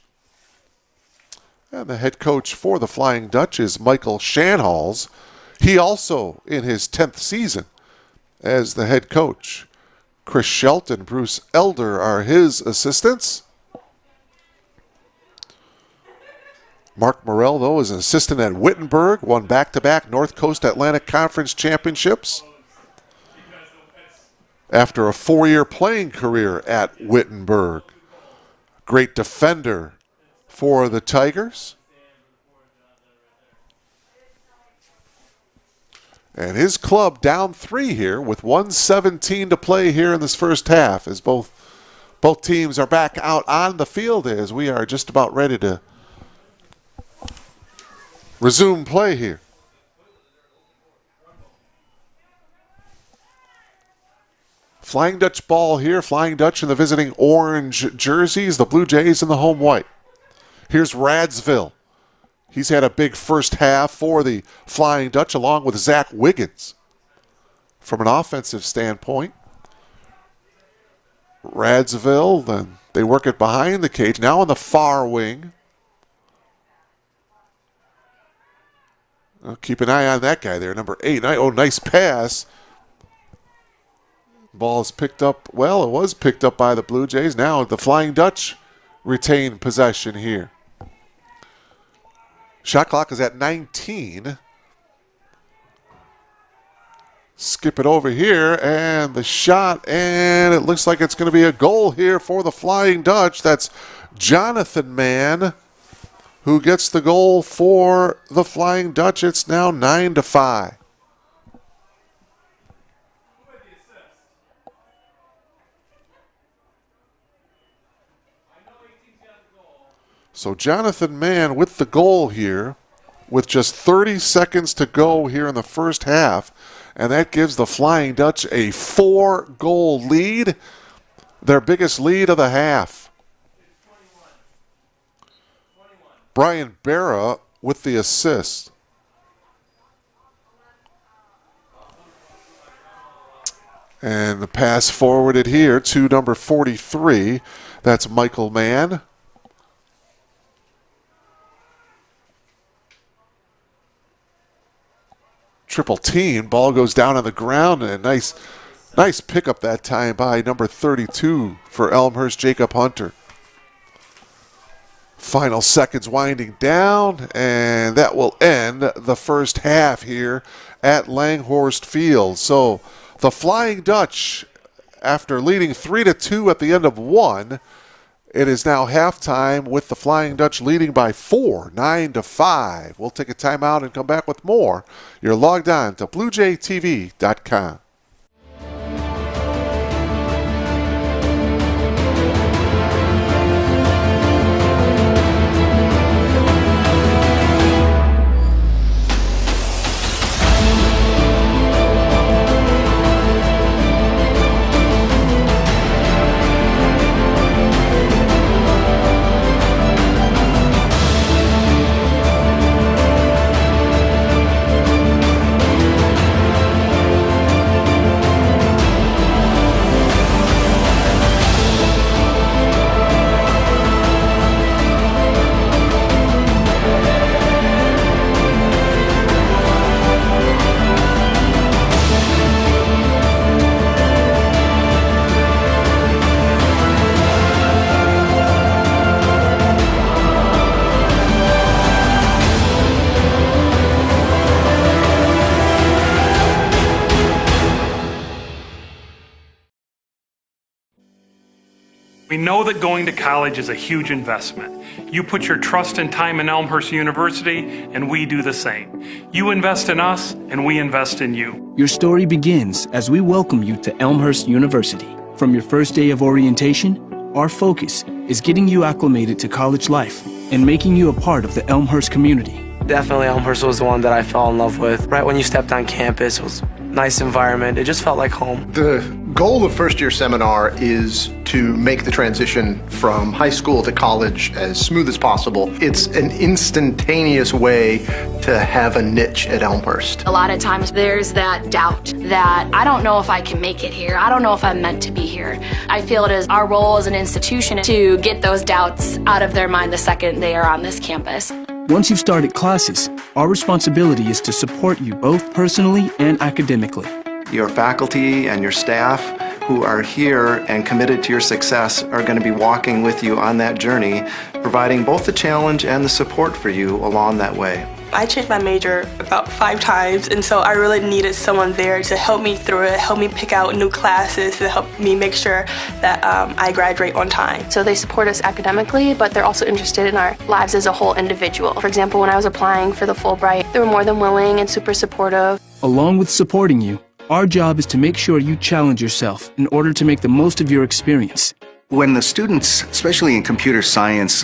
Speaker 1: and the head coach for the Flying Dutch is Michael Shanhals. He also in his 10th season as the head coach. Chris Shelton, Bruce Elder are his assistants. Mark Morrell, though, is an assistant at Wittenberg, won back-to-back North Coast Atlantic Conference championships. After a 4-year playing career at Wittenberg. Great defender for the Tigers. And his club down 3 here with 1:17 to play here in this first half as both teams are back out on the field as we are just about ready to resume play here. Flying Dutch ball here. Flying Dutch in the visiting orange jerseys. The Blue Jays in the home white. Here's Radsville. He's had a big first half for the Flying Dutch along with Zach Wiggins. From an offensive standpoint. Radsville, then they work it behind the cage. Now on the far wing. Keep an eye on that guy there, number 8. Oh, nice pass. Ball is picked up. Well, it was picked up by the Blue Jays. Now the Flying Dutch retain possession here. Shot clock is at 19. Skip it over here, and the shot, and it looks like it's going to be a goal here for the Flying Dutch. That's Jonathan Mann who gets the goal for the Flying Dutch. It's now 9-5. So Jonathan Mann with the goal here with just 30 seconds to go here in the first half. And that gives the Flying Dutch a 4-goal lead, their biggest lead of the half. Brian Barra with the assist. And the pass forwarded here to number 43. That's Michael Mann. triple team. Ball goes down on the ground, and a nice pickup that time by number 32 for Elmhurst, Jacob Hunter. Final seconds winding down, and that will end the first half here at Langhorst Field. So the Flying Dutch, after leading 3-2 at the end of one, it is now halftime with the Flying Dutch leading by 4, 9-5. We'll take a timeout and come back with more. You're logged on to BlueJayTV.com.
Speaker 4: We know that going to college is a huge investment. You put your trust and time in Elmhurst University, and we do the same. You invest in us, and we invest in you.
Speaker 2: Your story begins as we welcome you to Elmhurst University. From your first day of orientation, our focus is getting you acclimated to college life and making you a part of the Elmhurst community.
Speaker 5: Definitely Elmhurst was the one that I fell in love with. Right when you stepped on campus, it was a nice environment. It just felt like home.
Speaker 6: The goal of first year seminar is to make the transition from high school to college as smooth as possible. It's an instantaneous way to have a niche at Elmhurst.
Speaker 7: A lot of times there's that doubt that I don't know if I can make it here. I don't know if I'm meant to be here. I feel it is our role as an institution to get those doubts out of their mind the second they are on this campus.
Speaker 2: Once you've started classes, our responsibility is to support you both personally and academically.
Speaker 8: Your faculty and your staff who are here and committed to your success are going to be walking with you on that journey, providing both the challenge and the support for you along that way.
Speaker 9: I changed my major about 5 times, and so I really needed someone there to help me through it, help me pick out new classes, to help me make sure that I graduate on time.
Speaker 10: So they support us academically, but they're also interested in our lives as a whole individual. For example, when I was applying for the Fulbright, they were more than willing and super supportive.
Speaker 2: Along with supporting you, our job is to make sure you challenge yourself in order to make the most of your experience.
Speaker 11: When the students, especially in computer science,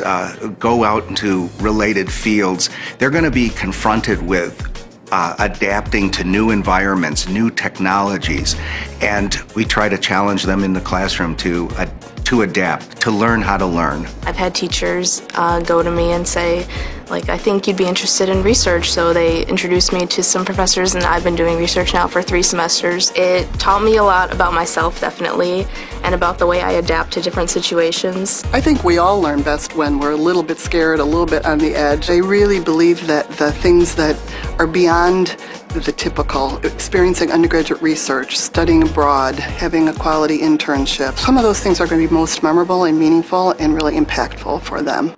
Speaker 11: go out into related fields, they're going to be confronted with adapting to new environments, new technologies, and we try to challenge them in the classroom to adapt, to learn how to learn.
Speaker 10: I've had teachers go to me and say, I think you'd be interested in research, so they introduced me to some professors, and I've been doing research now for 3 semesters. It taught me a lot about myself, definitely, and about the way I adapt to different situations.
Speaker 12: I think we all learn best when we're a little bit scared, a little bit on the edge. I really believe that the things that are beyond the typical, experiencing undergraduate research, studying abroad, having a quality internship, some of those things are going to be most memorable and meaningful and really impactful for them.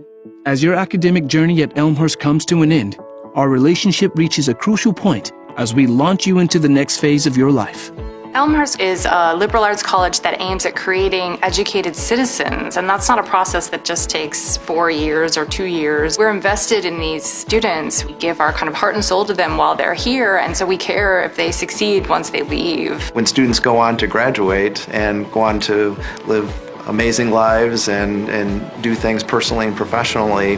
Speaker 2: As your academic journey at Elmhurst comes to an end, our relationship reaches a crucial point as we launch you into the next phase of your life.
Speaker 13: Elmhurst is a liberal arts college that aims at creating educated citizens, and that's not a process that just takes 4 years or 2 years. We're invested in these students. We give our kind of heart and soul to them while they're here, and so we care if they succeed once they leave.
Speaker 8: When students go on to graduate and go on to live amazing lives and do things personally and professionally,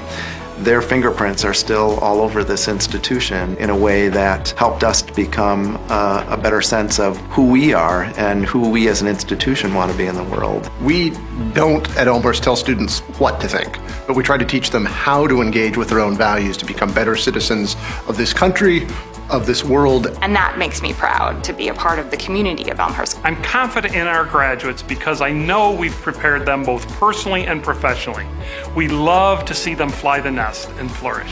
Speaker 8: their fingerprints are still all over this institution in a way that helped us to become a better sense of who we are and who we as an institution want to be in the world.
Speaker 6: We don't at Elmhurst tell students what to think, but we try to teach them how to engage with their own values to become better citizens of this country, of this world.
Speaker 13: And that makes me proud to be a part of the community of Elmhurst.
Speaker 4: I'm confident in our graduates because I know we've prepared them both personally and professionally. We love to see them fly the nest and flourish.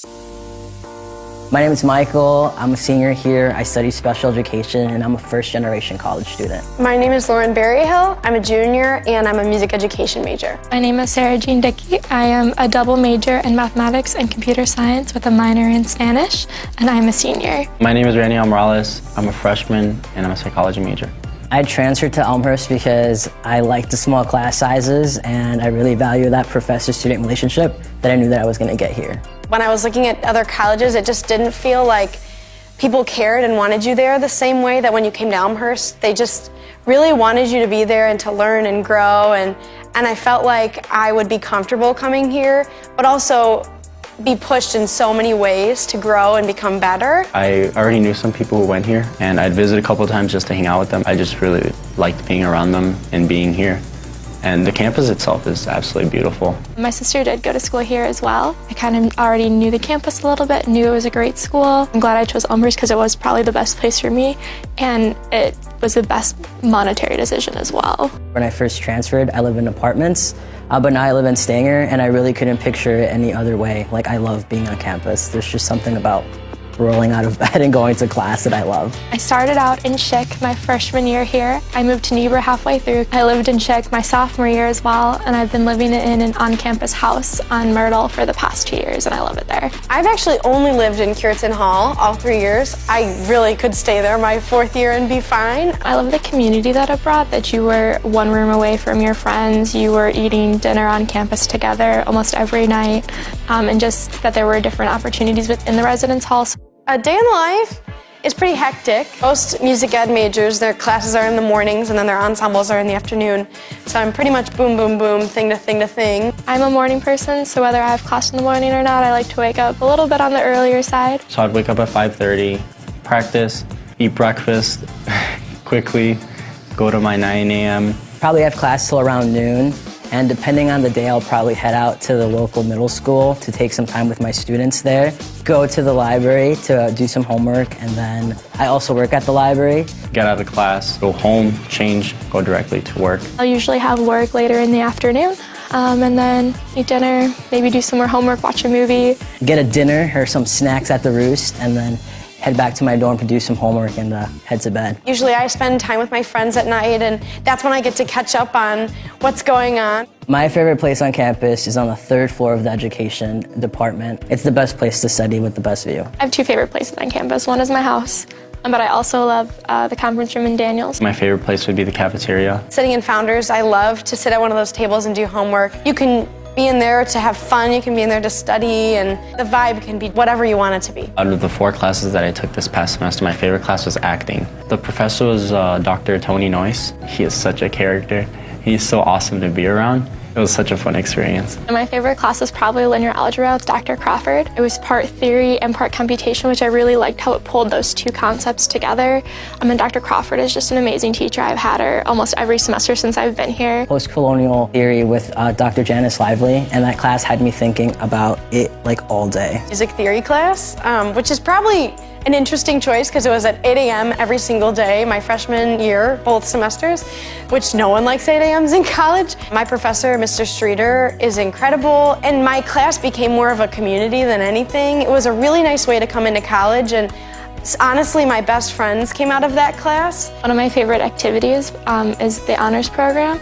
Speaker 14: My name is Michael. I'm a senior here. I study special education and I'm a first-generation college student.
Speaker 15: My name is Lauren Berryhill. I'm a junior and I'm a music education major.
Speaker 16: My name is Sarah Jean Dickey. I am a double major in mathematics and computer science with a minor in Spanish, and I'm a senior.
Speaker 17: My name is Raniel Morales. I'm a freshman and I'm a psychology major.
Speaker 14: I transferred to Elmhurst because I like the small class sizes and I really value that professor-student relationship that I knew that I was going to get here.
Speaker 15: When I was looking at other colleges, it just didn't feel like people cared and wanted you there the same way that when you came to Elmhurst. They just really wanted you to be there and to learn and grow, and I felt like I would be comfortable coming here, but also be pushed in so many ways to grow and become better.
Speaker 17: I already knew some people who went here, and I'd visit a couple of times just to hang out with them. I just really liked being around them and being here. And the campus itself is absolutely beautiful.
Speaker 16: My sister did go to school here as well. I kind of already knew the campus a little bit, knew it was a great school. I'm glad I chose Elmhurst because it was probably the best place for me, and it was the best monetary decision as well.
Speaker 14: When I first transferred, I lived in apartments, but now I live in Stanger, and I really couldn't picture it any other way. Like, I love being on campus. There's just something about rolling out of bed and going to class that I love.
Speaker 16: I started out in Chick my freshman year here. I moved to Niebuhr halfway through. I lived in Chick my sophomore year as well, and I've been living in an on-campus house on Myrtle for the past 2 years, and I love it there.
Speaker 15: I've actually only lived in Cureton Hall all 3 years. I really could stay there my 4th year and be fine.
Speaker 16: I love the community that it brought, that you were one room away from your friends, you were eating dinner on campus together almost every night, and just that there were different opportunities within the residence halls.
Speaker 15: A day in the life is pretty hectic. Most music ed majors, their classes are in the mornings and then their ensembles are in the afternoon. So I'm pretty much boom, boom, boom, thing to thing to thing.
Speaker 16: I'm a morning person, so whether I have class in the morning or not, I like to wake up a little bit on the earlier side.
Speaker 17: So I'd wake up at 5:30, practice, eat breakfast quickly, go to my 9 a.m.
Speaker 14: Probably have class till around noon. And depending on the day, I'll probably head out to the local middle school to take some time with my students there, go to the library to do some homework, and then I also work at the library.
Speaker 17: Get out of class, go home, change, go directly to work.
Speaker 16: I'll usually have work later in the afternoon, and then eat dinner, maybe do some more homework, watch a movie.
Speaker 14: Get a dinner or some snacks at the Roost, and then head back to my dorm to do some homework and head to bed.
Speaker 15: Usually I spend time with my friends at night, and that's when I get to catch up on what's going on.
Speaker 14: My favorite place on campus is on the 3rd floor of the education department. It's the best place to study with the best view.
Speaker 16: I have 2 favorite places on campus. One is my house, but I also love the conference room in Daniels.
Speaker 17: My favorite place would be the cafeteria.
Speaker 15: Sitting in Founders, I love to sit at one of those tables and do homework. You can be in there to have fun, you can be in there to study, and the vibe can be whatever you want it to be.
Speaker 17: Out of the 4 classes that I took this past semester, my favorite class was acting. The professor was Dr. Tony Noyce. He is such a character. He's so awesome to be around. It was such a fun experience.
Speaker 16: And my favorite class was probably linear algebra with Dr. Crawford. It was part theory and part computation, which I really liked how it pulled those 2 concepts together. And Dr. Crawford is just an amazing teacher. I've had her almost every semester since I've been here.
Speaker 14: Post-colonial theory with Dr. Janice Lively, and that class had me thinking about it like all day.
Speaker 15: Music theory class, which is probably an interesting choice because it was at 8 a.m. every single day my freshman year, both semesters, which no one likes 8 a.m.s in college. My professor, Mr. Streeter, is incredible, and my class became more of a community than anything. It was a really nice way to come into college, and honestly, my best friends came out of that class.
Speaker 16: One of my favorite activities is the honors program.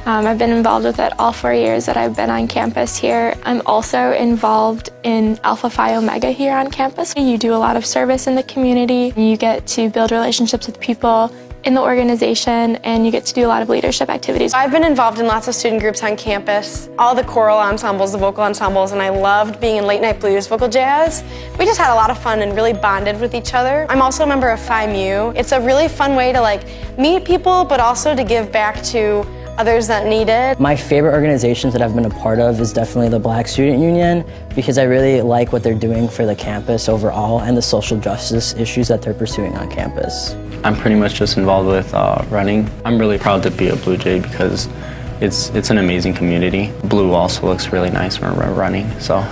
Speaker 16: I've been involved with it all 4 years that I've been on campus here. I'm also involved in Alpha Phi Omega here on campus. You do a lot of service in the community. You get to build relationships with people in the organization, and you get to do a lot of leadership activities.
Speaker 15: I've been involved in lots of student groups on campus, all the choral ensembles, the vocal ensembles, and I loved being in late night blues, vocal jazz. We just had a lot of fun and really bonded with each other. I'm also a member of Phi Mu. It's a really fun way to meet people, but also to give back to others that need it.
Speaker 14: My favorite organizations that I've been a part of is definitely the Black Student Union, because I really like what they're doing for the campus overall and the social justice issues that they're pursuing on campus.
Speaker 17: I'm pretty much just involved with running. I'm really proud to be a Blue Jay because it's an amazing community. Blue also looks really nice when we're running, so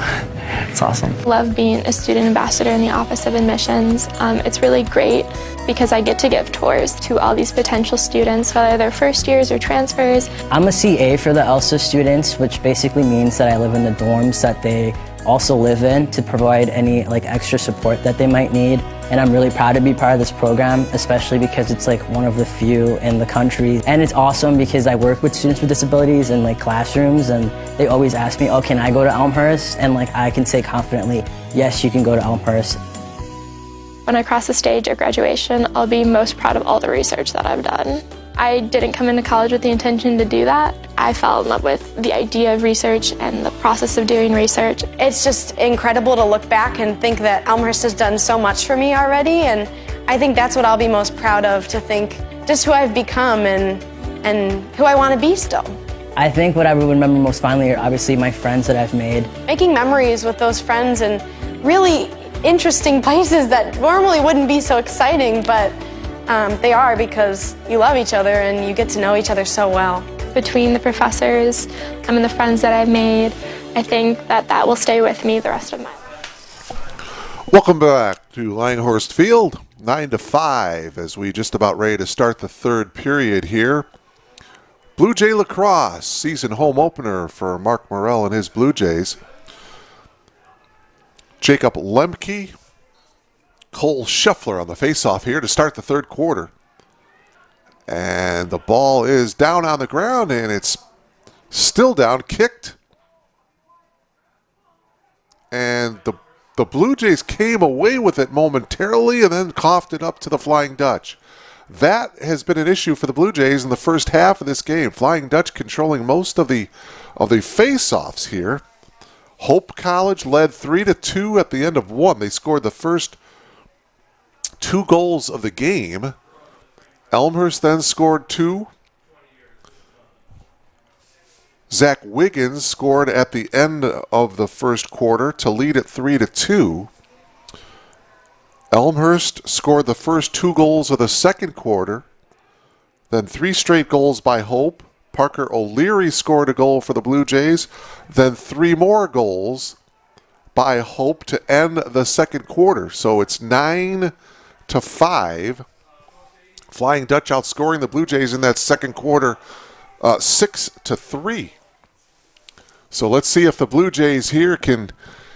Speaker 17: it's awesome.
Speaker 16: Love being a student ambassador in the Office of Admissions. It's really great because I get to give tours to all these potential students, whether they're first years or transfers.
Speaker 14: I'm a CA for the ELSA students, which basically means that I live in the dorms that they also live in to provide any like extra support that they might need. And I'm really proud to be part of this program, especially because it's like one of the few in the country. And it's awesome because I work with students with disabilities in like classrooms, and they always ask me, oh, can I go to Elmhurst? And like I can say confidently, yes, you can go to Elmhurst.
Speaker 16: When I cross the stage at graduation, I'll be most proud of all the research that I've done. I didn't come into college with the intention to do that. I fell in love with the idea of research and the process of doing research.
Speaker 15: It's just incredible to look back and think that Elmhurst has done so much for me already, and I think that's what I'll be most proud of, to think just who I've become and who I want to be still.
Speaker 14: I think what I would remember most fondly are obviously my friends that I've made.
Speaker 15: Making memories with those friends in really interesting places that normally wouldn't be so exciting, but they are, because you love each other and you get to know each other so well.
Speaker 16: Between the professors and the friends that I've made, I think that will stay with me the rest of my life.
Speaker 1: Welcome back to Langhorst Field, 9-5, as we just about ready to start the third period here. Blue Jay Lacrosse, season home opener for Mark Morrell and his Blue Jays. Jacob Lemke, Cole Scheffler on the faceoff here to start the third quarter. And the ball is down on the ground, and it's still down, kicked. And the Blue Jays came away with it momentarily and then coughed it up to the Flying Dutch. That has been an issue for the Blue Jays in the first half of this game. Flying Dutch controlling most of the face-offs here. Hope College led 3-2 at the end of one. They scored the first 2 goals of the game. Elmhurst then scored 2. Zach Wiggins scored at the end of the first quarter to lead it 3-2. Elmhurst scored the first 2 goals of the second quarter. Then 3 straight goals by Hope. Parker O'Leary scored a goal for the Blue Jays. Then 3 more goals by Hope to end the second quarter. So it's 9-5. Flying Dutch outscoring the Blue Jays in that second quarter 6-3. So let's see if the Blue Jays here can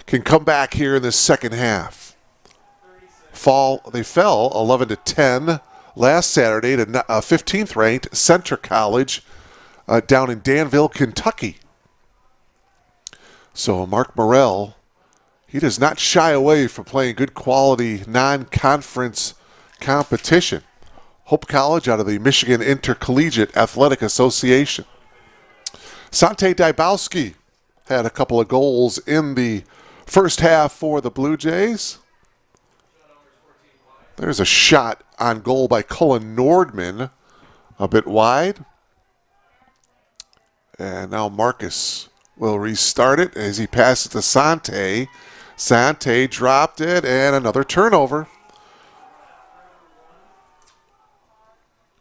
Speaker 1: come back here in this second half. They fell 11-10 last Saturday to 15th ranked Centre College down in Danville, Kentucky. So Mark Morrell, he does not shy away from playing good quality non-conference competition. Hope College out of the Michigan Intercollegiate Athletic Association. Sante Dybowski had a couple of goals in the first half for the Blue Jays. There's a shot on goal by Cullen Nordman, a bit wide. And now Marcus will restart it as he passes to Sante. Sante dropped it, and another turnover.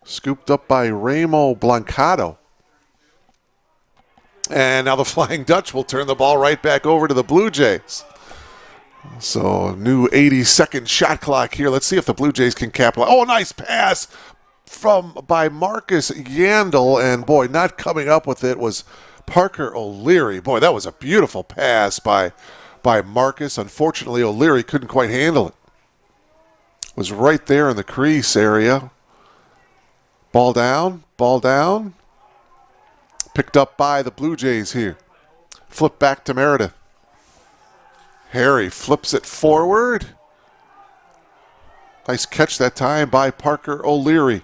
Speaker 1: Scooped up by Ramo Blancato. And now the Flying Dutch will turn the ball right back over to the Blue Jays. So new 80-second shot clock here. Let's see if the Blue Jays can capitalize. Oh, nice pass by Marcus Yandel. And boy, not coming up with it was Parker O'Leary. Boy, that was a beautiful pass by Marcus. Unfortunately, O'Leary couldn't quite handle it. Was right there in the crease area. Ball down. Picked up by the Blue Jays here. Flip back to Meredith. Harry flips it forward. Nice catch that time by Parker O'Leary.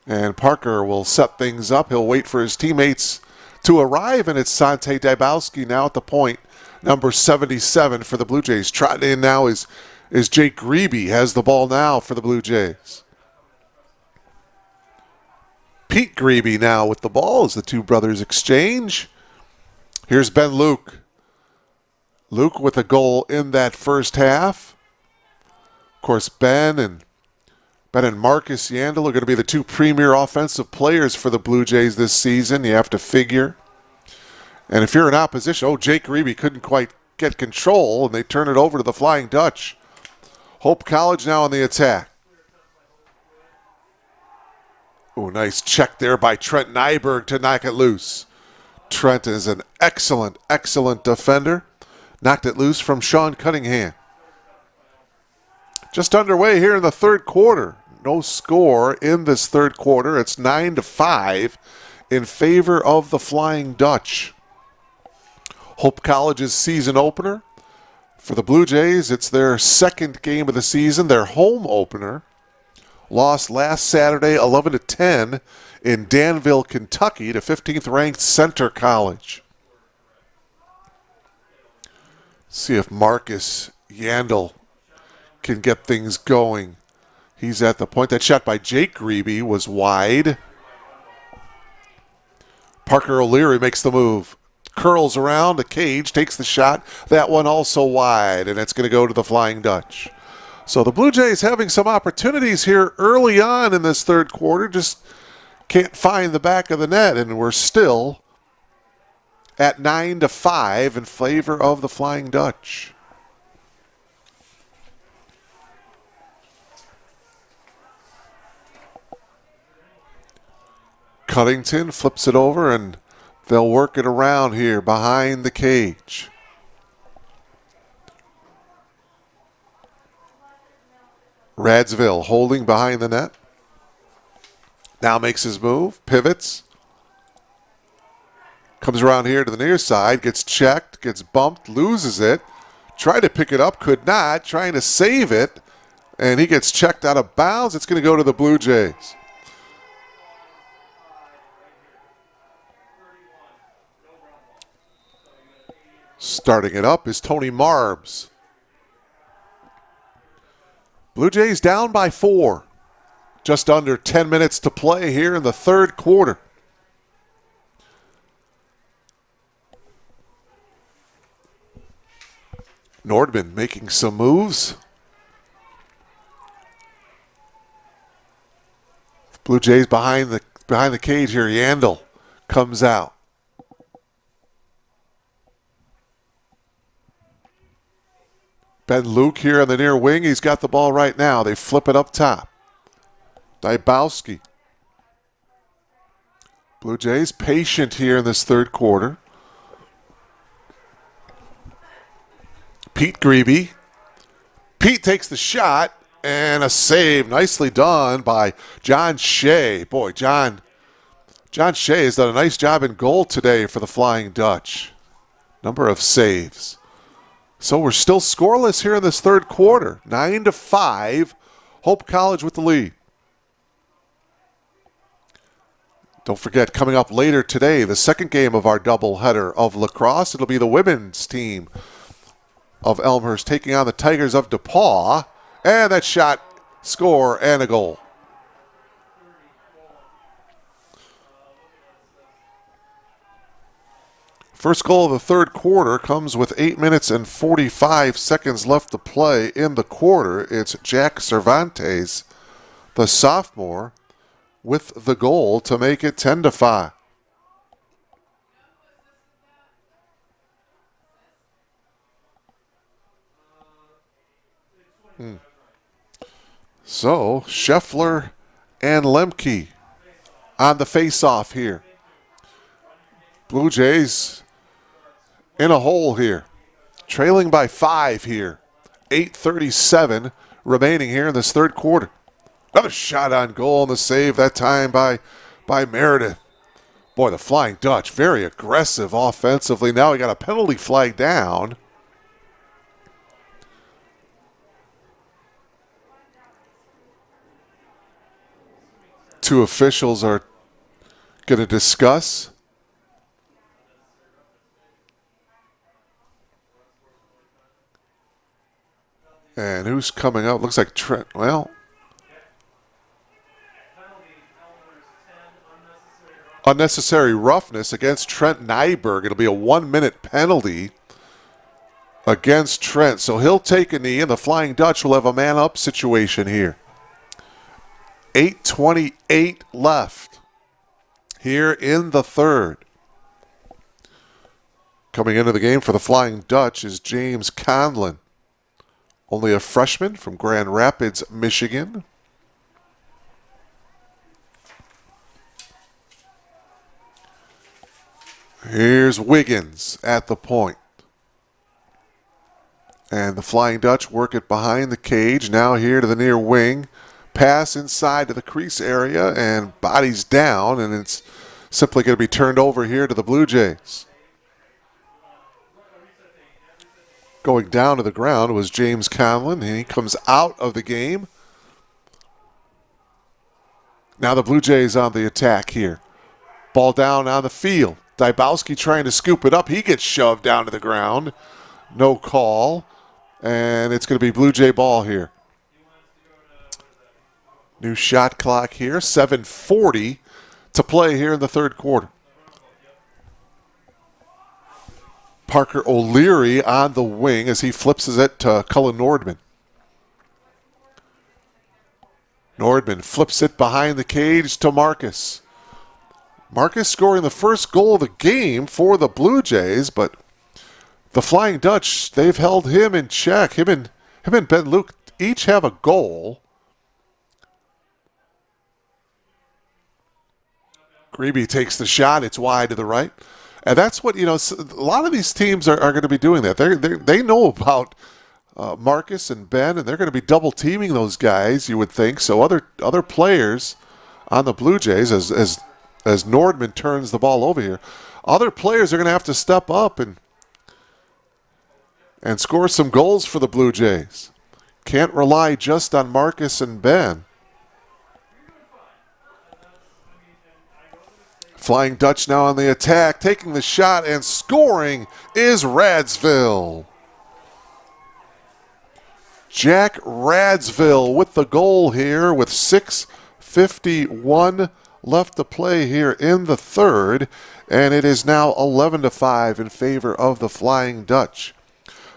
Speaker 1: And Parker will set things up. He'll wait for his teammates to arrive, and it's Sante Dybowski now at the point. Number 77 for the Blue Jays. Trotting in now is Jake Grebe. Has the ball now for the Blue Jays. Pete Grebe now with the ball as the two brothers exchange. Here's Ben Luke. Luke with a goal in that first half. Of course, Ben and Marcus Yandel are going to be the two premier offensive players for the Blue Jays this season. You have to figure. And if you're in opposition, Jake Grebe couldn't quite get control, and they turn it over to the Flying Dutch. Hope College now on the attack. Oh, nice check there by Trent Nyberg to knock it loose. Trent is an excellent, excellent defender. Knocked it loose from Sean Cunningham. Just underway here in the third quarter. No score in this third quarter. It's 9-5 in favor of the Flying Dutch. Hope College's season opener. For the Blue Jays, it's their second game of the season, their home opener. Lost last Saturday 11-10 in Danville, Kentucky to 15th-ranked Center College. See if Marcus Yandel can get things going. He's at the point. That shot by Jake Grebe was wide. Parker O'Leary makes the move. Curls around the cage, takes the shot. That one also wide, and it's going to go to the Flying Dutch. So the Blue Jays having some opportunities here early on in this third quarter, just can't find the back of the net, and we're still at 9-5 in favor of the Flying Dutch. Cuttington flips it over, and they'll work it around here behind the cage. Radsville holding behind the net. Now makes his move, pivots. Comes around here to the near side, gets checked, gets bumped, loses it. Tried to pick it up, could not, trying to save it. And he gets checked out of bounds. It's going to go to the Blue Jays. Starting it up is Tony Marbs. Blue Jays down by 4. Just under 10 minutes to play here in the third quarter. Nordman making some moves. Blue Jays behind the cage here. Yandel comes out. Ben Luke here on the near wing. He's got the ball right now. They flip it up top. Dybowski. Blue Jays patient here in this third quarter. Pete Grebe. Pete takes the shot and a save. Nicely done by John Shea. Boy, John Shea has done a nice job in goal today for the Flying Dutch. Number of saves. So we're still scoreless here in this third quarter. 9-5. Hope College with the lead. Don't forget, coming up later today, the second game of our doubleheader of lacrosse. It'll be the women's team of Elmhurst taking on the Tigers of DePaul. And that shot, score, and a goal. First goal of the third quarter comes with 8 minutes and 45 seconds left to play in the quarter. It's Jack Cervantes, the sophomore, with the goal to make it 10-5. So, Scheffler and Lemke on the face-off here. Blue Jays in a hole here. Trailing by 5 here. 8:37 remaining here in this third quarter. Another shot on goal and the save that time by Meredith. Boy, the Flying Dutch, very aggressive offensively. Now we got a penalty flag down. Two officials are going to discuss. And who's coming up? Looks like Trent. Well, unnecessary roughness against Trent Nyberg. It'll be a 1-minute penalty against Trent. So he'll take a knee, and the Flying Dutch will have a man-up situation here. 8:28 left here in the third. Coming into the game for the Flying Dutch is James Conlon. Only a freshman from Grand Rapids, Michigan. Here's Wiggins at the point. And the Flying Dutch work it behind the cage. Now here to the near wing. Pass inside to the crease area and bodies down, and it's simply going to be turned over here to the Blue Jays. Going down to the ground was James Conlon, and he comes out of the game. Now the Blue Jays on the attack here. Ball down on the field. Dybowski trying to scoop it up. He gets shoved down to the ground. No call. And it's going to be Blue Jay ball here. New shot clock here. 7:40 to play here in the third quarter. Parker O'Leary on the wing as he flips it to Cullen Nordman. Nordman flips it behind the cage to Marcus. Marcus scoring the first goal of the game for the Blue Jays, but the Flying Dutch, they've held him in check. Him and Ben Luke each have a goal. Grebe takes the shot. It's wide to the right. And that's what, a lot of these teams are going to be doing that. They know about Marcus and Ben, and they're going to be double teaming those guys, you would think. So other players on the Blue Jays, as Nordman turns the ball over here, other players are going to have to step up and score some goals for the Blue Jays. Can't rely just on Marcus and Ben. Flying Dutch now on the attack, taking the shot and scoring is Radsville. Jack Radsville with the goal here with 6:51 left to play here in the third, and it is now 11-5 in favor of the Flying Dutch.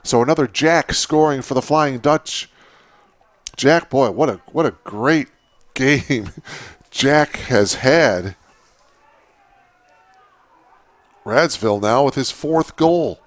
Speaker 1: So another Jack scoring for the Flying Dutch. Jack, boy, what a great game Jack has had. Radsville now with his fourth goal.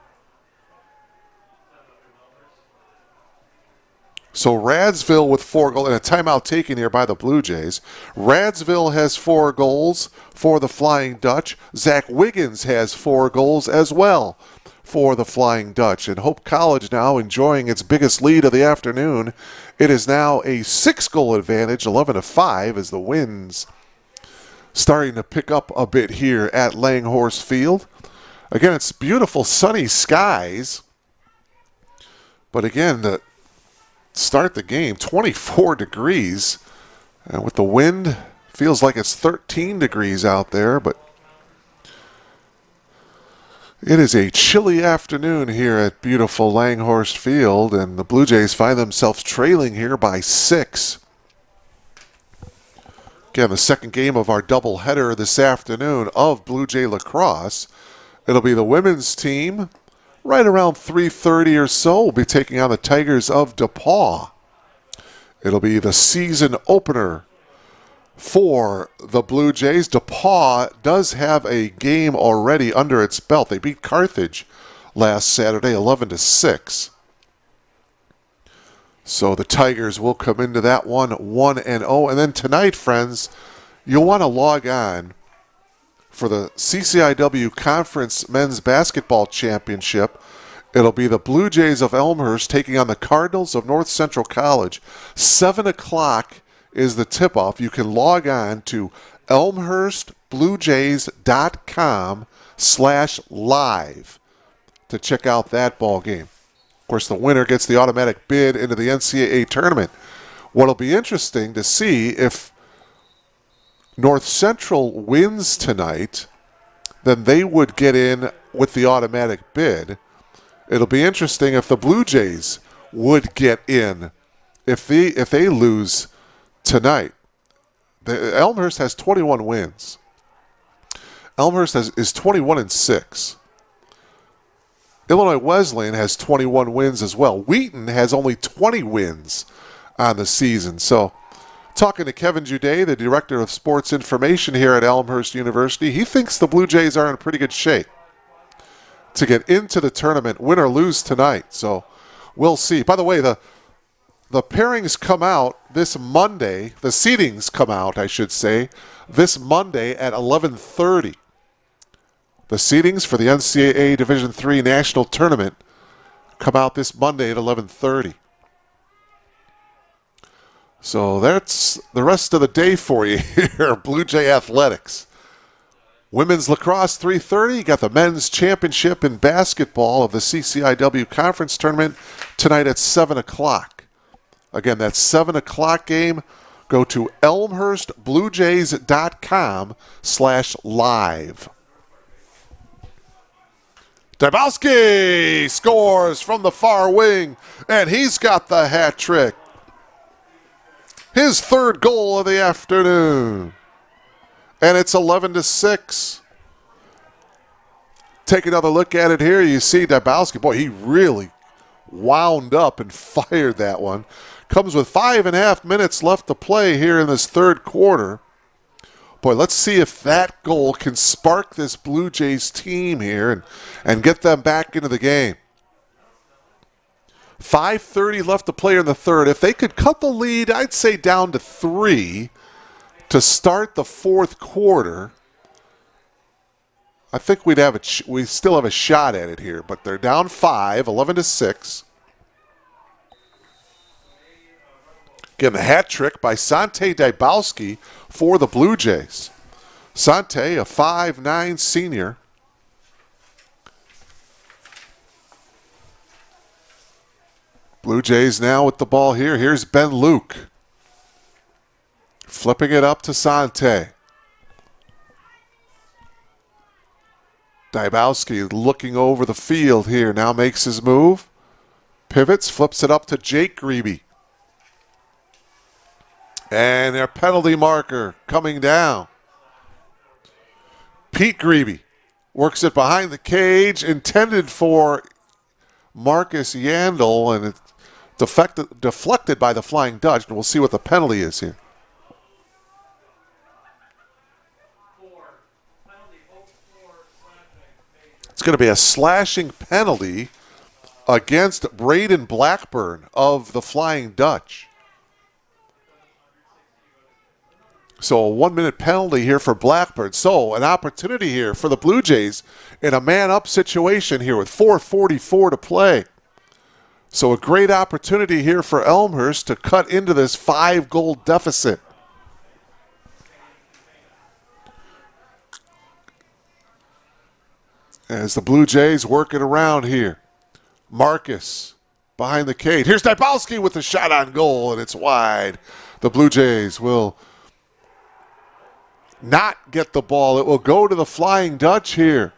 Speaker 1: So Radsville with 4 goals, and a timeout taken here by the Blue Jays. Radsville has 4 goals for the Flying Dutch. Zach Wiggins has 4 goals as well for the Flying Dutch. And Hope College now enjoying its biggest lead of the afternoon. It is now a 6-goal advantage, 11-5, as the Winds starting to pick up a bit here at Langhorse Field. Again, it's beautiful sunny skies. But again, to start the game, 24 degrees. And with the wind, feels like it's 13 degrees out there. But it is a chilly afternoon here at beautiful Langhorse Field. And the Blue Jays find themselves trailing here by 6. Again, the second game of our doubleheader this afternoon of Blue Jay Lacrosse. It'll be the women's team right around 3:30 or so. We'll be taking on the Tigers of DePaul. It'll be the season opener for the Blue Jays. DePaul does have a game already under its belt. They beat Carthage last Saturday 11-6. So the Tigers will come into that one 1-0. And then tonight, friends, you'll want to log on for the CCIW Conference Men's Basketball Championship. It'll be the Blue Jays of Elmhurst taking on the Cardinals of North Central College. 7 o'clock is the tip-off. You can log on to elmhurstbluejays.com/live to check out that ball game. Of course, the winner gets the automatic bid into the NCAA tournament. What'll be interesting to see if North Central wins tonight, then they would get in with the automatic bid. It'll be interesting if the Blue Jays would get in if they lose tonight. Elmhurst has 21 wins. Elmhurst is 21-6. Illinois Wesleyan has 21 wins as well. Wheaton has only 20 wins on the season. So, talking to Kevin Juday, the Director of Sports Information here at Elmhurst University, he thinks the Blue Jays are in pretty good shape to get into the tournament, win or lose tonight. So, we'll see. By the way, the pairings come out this Monday. The seedings come out, I should say, this Monday at 11:30. The seedings for the NCAA Division III National Tournament come out this Monday at 11:30. So that's the rest of the day for you here, Blue Jay Athletics. Women's lacrosse, 3:30. You got the men's championship in basketball of the CCIW conference tournament tonight at 7 o'clock. Again, that 7 o'clock game. Go to elmhurstbluejays.com/live. Dabowski scores from the far wing, and he's got the hat trick. His third goal of the afternoon. And it's 11-6. Take another look at it here. You see Dabowski. Boy, he really wound up and fired that one. Comes with 5.5 minutes left to play here in this third quarter. Boy, let's see if that goal can spark this Blue Jays team here and get them back into the game. 5:30 left to play in the third. If they could cut the lead, I'd say down to 3 to start the fourth quarter, I think we still have a shot at it here. But they're down 5, 11-6. Again, the hat trick by Sante Dabowski for the Blue Jays. Sante, a 5'9" senior. Blue Jays now with the ball here. Here's Ben Luke. Flipping it up to Sante. Dabowski looking over the field here. Now makes his move. Pivots, flips it up to Jake Grebe. And their penalty marker coming down. Pete Grebe works it behind the cage, intended for Marcus Yandel, and it's deflected by the Flying Dutch, and we'll see what the penalty is here. It's going to be a slashing penalty against Braden Blackburn of the Flying Dutch. So a 1-minute penalty here for Blackburn. So an opportunity here for the Blue Jays in a man-up situation here with 4:44 to play. So a great opportunity here for Elmhurst to cut into this 5-goal deficit. As the Blue Jays work it around here. Marcus behind the cage. Here's Dabowski with the shot on goal, and it's wide. The Blue Jays will not get the ball. It will go to the Flying Dutch here.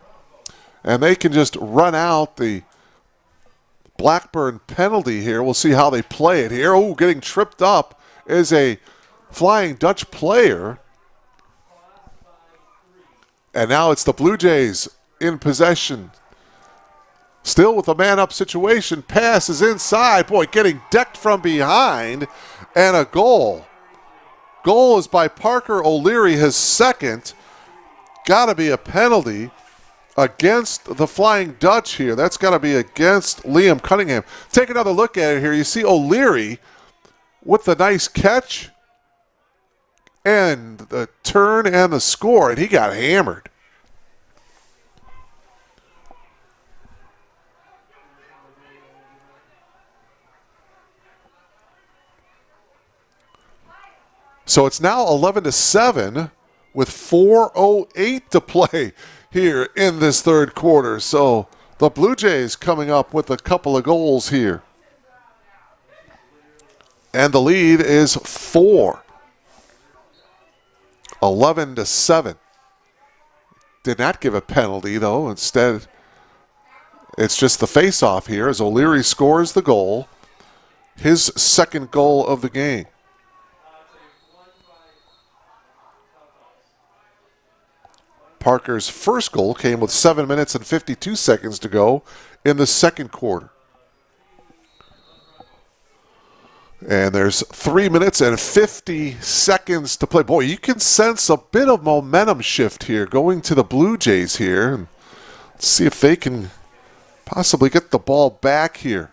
Speaker 1: And they can just run out the Blackburn penalty here. We'll see how they play it here. Oh, getting tripped up is a Flying Dutch player. And now it's the Blue Jays in possession. Still with a man-up situation. Pass is inside. Boy, getting decked from behind. And a goal. Goal is by Parker O'Leary, his second. Got to be a penalty against the Flying Dutch here. That's got to be against Liam Cunningham. Take another look at it here. You see O'Leary with the nice catch and the turn and the score, and he got hammered. So it's now 11-7 with 4:08 to play here in this third quarter. So the Blue Jays coming up with a couple of goals here. And the lead is 4. 11-7. Did not give a penalty, though. Instead, it's just the face-off here as O'Leary scores the goal. His second goal of the game. Parker's first goal came with 7 minutes and 52 seconds to go in the second quarter. And there's 3 minutes and 50 seconds to play. Boy, you can sense a bit of momentum shift here going to the Blue Jays here. And let's see if they can possibly get the ball back here.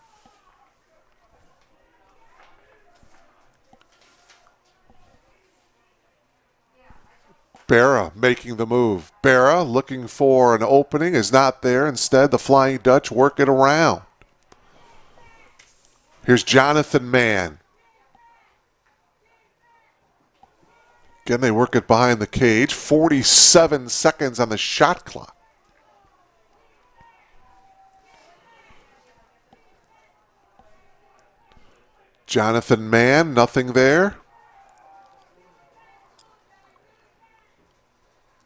Speaker 1: Berra making the move. Berra looking for an opening is not there. Instead, the Flying Dutch work it around. Here's Jonathan Mann. Again, they work it behind the cage. 47 seconds on the shot clock. Jonathan Mann, nothing there.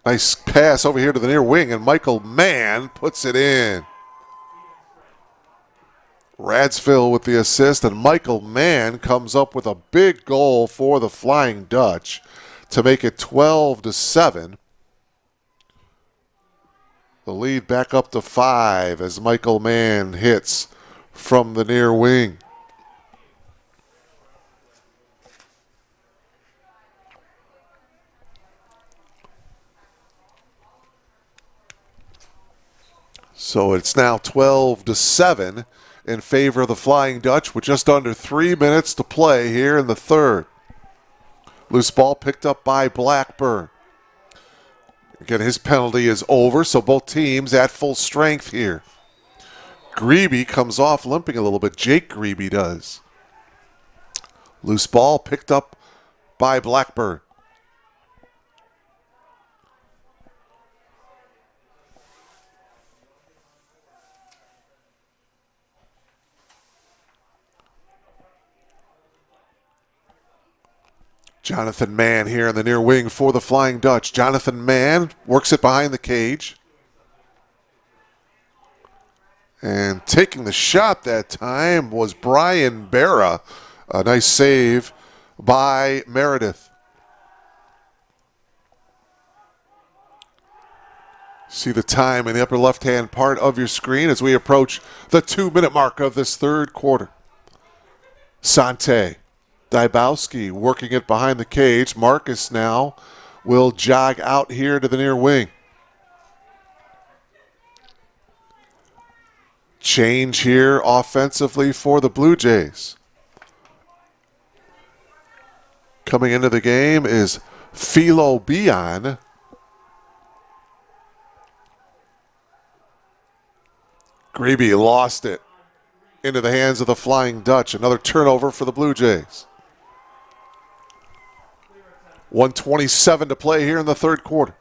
Speaker 1: Nice pass over here to the near wing, and Michael Mann puts it in. Radsville with the assist, and Michael Mann comes up with a big goal for the Flying Dutch to make it 12-7. The lead back up to 5 as Michael Mann hits from the near wing. So it's now 12-7 in favor of the Flying Dutch with just under 3 minutes to play here in the third. Loose ball picked up by Blackburn. Again, his penalty is over, so both teams at full strength here. Grebe comes off limping a little bit. Jake Grebe does. Loose ball picked up by Blackburn. Jonathan Mann here in the near wing for the Flying Dutch. Jonathan Mann works it behind the cage. And taking the shot that time was Brian Barra. A nice save by Meredith. See the time in the upper left-hand part of your screen as we approach the 2-minute mark of this third quarter. Sante. Dybowski working it behind the cage. Marcus now will jog out here to the near wing. Change here offensively for the Blue Jays. Coming into the game is Philo Bion. Grebe lost it into the hands of the Flying Dutch. Another turnover for the Blue Jays. 1:27 to play here in the third quarter.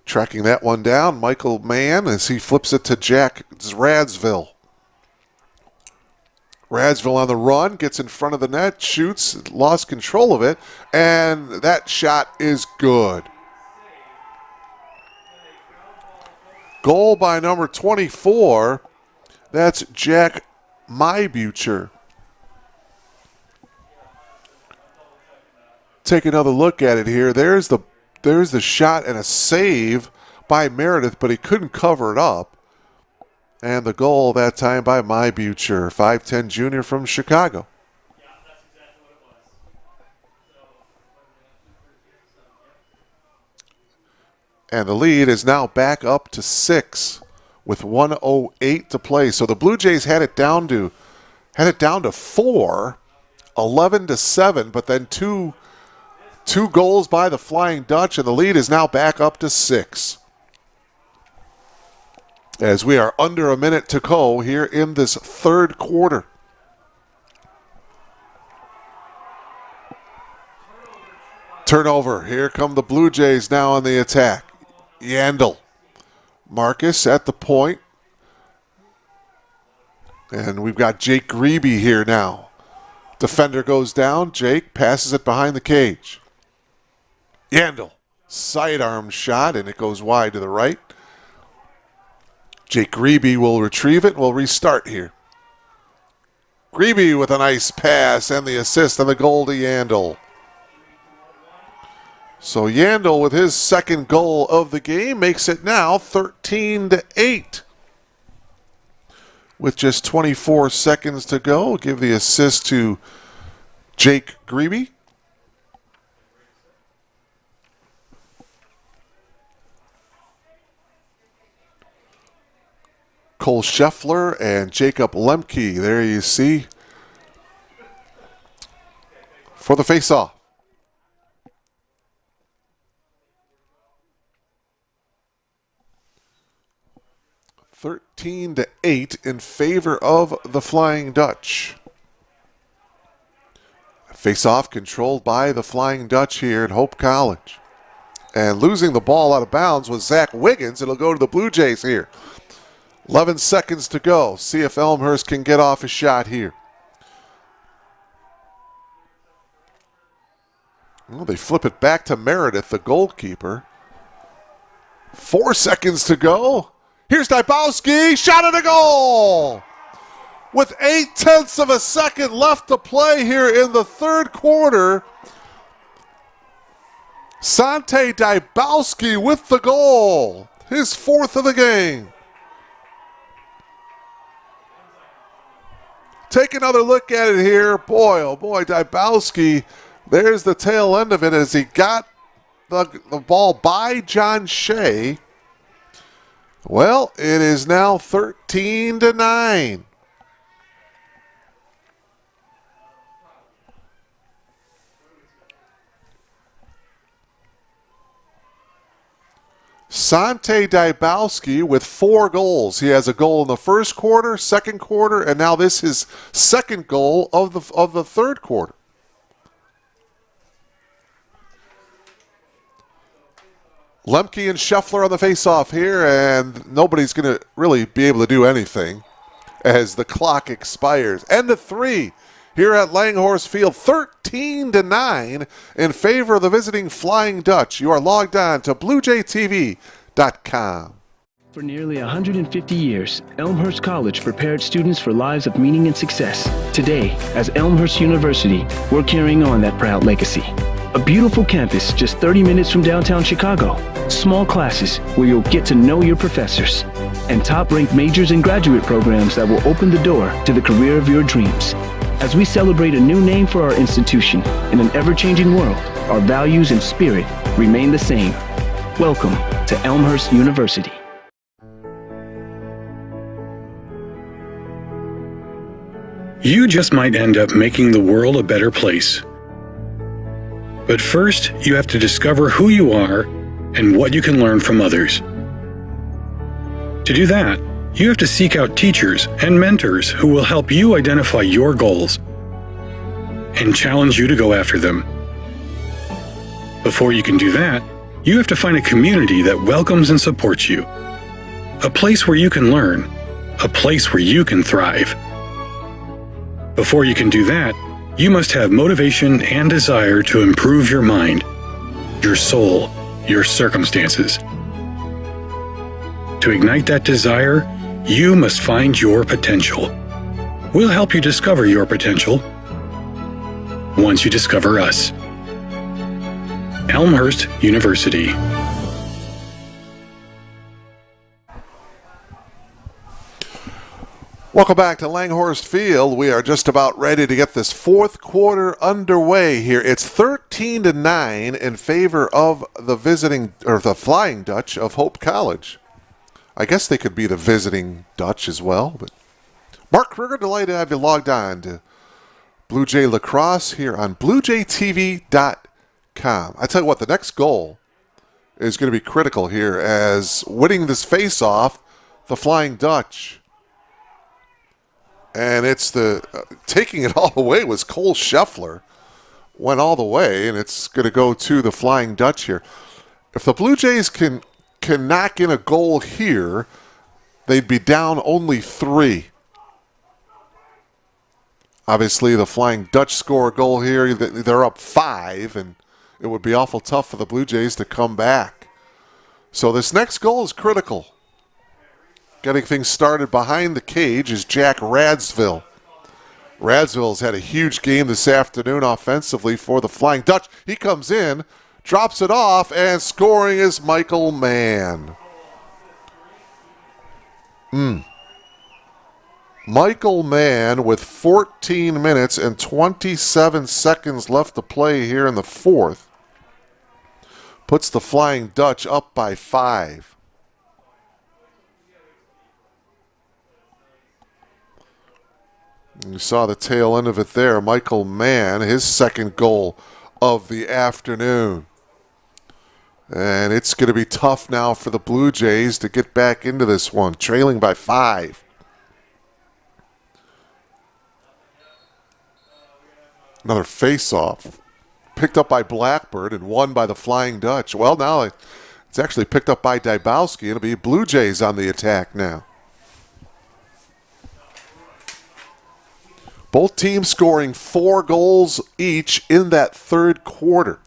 Speaker 1: Tracking that one down, Michael Mann as he flips it to Jack Radsville. Radsville on the run, gets in front of the net, shoots, lost control of it, and that shot is good. Goal by number 24. That's Jack Mybucher. Take another look at it here. There's the shot and a save by Meredith, but he couldn't cover it up. And the goal that time by Mybucher, 5'10" junior from Chicago. And the lead is now back up to 6 with 1:08 to play. So the Blue Jays had it down to 4, 11-7, but then two goals by the Flying Dutch, and the lead is now back up to 6. As we are under a minute to go here in this third quarter. Turnover. Here come the Blue Jays now on the attack. Yandel. Marcus at the point. And we've got Jake Grebe here now. Defender goes down. Jake passes it behind the cage. Yandel. Sidearm shot, and it goes wide to the right. Jake Grebe will retrieve it. We'll restart here. Grebe with a nice pass and the assist and the goal to Yandel. So Yandel with his second goal of the game makes it now 13-8. With just 24 seconds to go, give the assist to Jake Grebe. Cole Scheffler and Jacob Lemke, there you see, for the face-off. 13-8 in favor of the Flying Dutch. Face-off controlled by the Flying Dutch here at Hope College. And losing the ball out of bounds was Zach Wiggins. It'll go to the Blue Jays here. 11 seconds to go. See if Elmhurst can get off a shot here. Well, they flip it back to Meredith, the goalkeeper. 4 seconds to go. Here's Dybowski. Shot at a goal! With 0.8 of a second left to play here in the third quarter, Sante Dybowski with the goal. His fourth of the game. Take another look at it here. Boy, oh boy, Dybowski, there's the tail end of it as he got the ball by John Shea. Well, it is now 13-9. Sante Dybowski with 4 goals. He has a goal in the first quarter, second quarter, and now this is second goal of the third quarter. Lemke and Scheffler on the face-off here, and nobody's going to really be able to do anything as the clock expires. End of 3 here at Langhorse Field, 13-9 in favor of the visiting Flying Dutch. You are logged on to BlueJayTV.com.
Speaker 2: For nearly 150 years, Elmhurst College prepared students for lives of meaning and success. Today, as Elmhurst University, we're carrying on that proud legacy. A beautiful campus just 30 minutes from downtown Chicago. Small classes where you'll get to know your professors. And top-ranked majors and graduate programs that will open the door to the career of your dreams. As we celebrate a new name for our institution in an ever-changing world, our values and spirit remain the same. Welcome to Elmhurst University.
Speaker 3: You just might end up making the world a better place. But first, you have to discover who you are and what you can learn from others. To do that, you have to seek out teachers and mentors who will help you identify your goals and challenge you to go after them. Before you can do that, you have to find a community that welcomes and supports you. A place where you can learn. A place where you can thrive. Before you can do that, you must have motivation and desire to improve your mind, your soul, your circumstances. To ignite that desire, you must find your potential. We'll help you discover your potential once you discover us. Elmhurst University.
Speaker 1: Welcome back to Langhorst Field. We are just about ready to get this fourth quarter underway here. It's 13-9 in favor of the the Flying Dutch of Hope College. I guess they could be the visiting Dutch as well. But Mark Kruger, delighted to have you logged on to Blue Jay Lacrosse here on BlueJayTV.com. I tell you what, the next goal is going to be critical here as winning this face-off, the Flying Dutch. And it's taking it all the way was Cole Scheffler. Went all the way, and it's going to go to the Flying Dutch here. If the Blue Jays can knock in a goal here, they'd be down only 3. Obviously, the Flying Dutch score a goal here. They're up 5, and it would be awful tough for the Blue Jays to come back. So this next goal is critical. Getting things started behind the cage is Jack Radsville. Radsville's had a huge game this afternoon offensively for the Flying Dutch. He comes in, drops it off, and scoring is Michael Mann. Michael Mann with 14 minutes and 27 seconds left to play here in the fourth puts the Flying Dutch up by 5. You saw the tail end of it there. Michael Mann, his second goal of the afternoon. And it's going to be tough now for the Blue Jays to get back into this one, trailing by 5. Another face-off. Picked up by Blackbird and won by the Flying Dutch. Well, now it's actually picked up by Dybowski. It'll be Blue Jays on the attack now. Both teams scoring 4 goals each in that third quarter.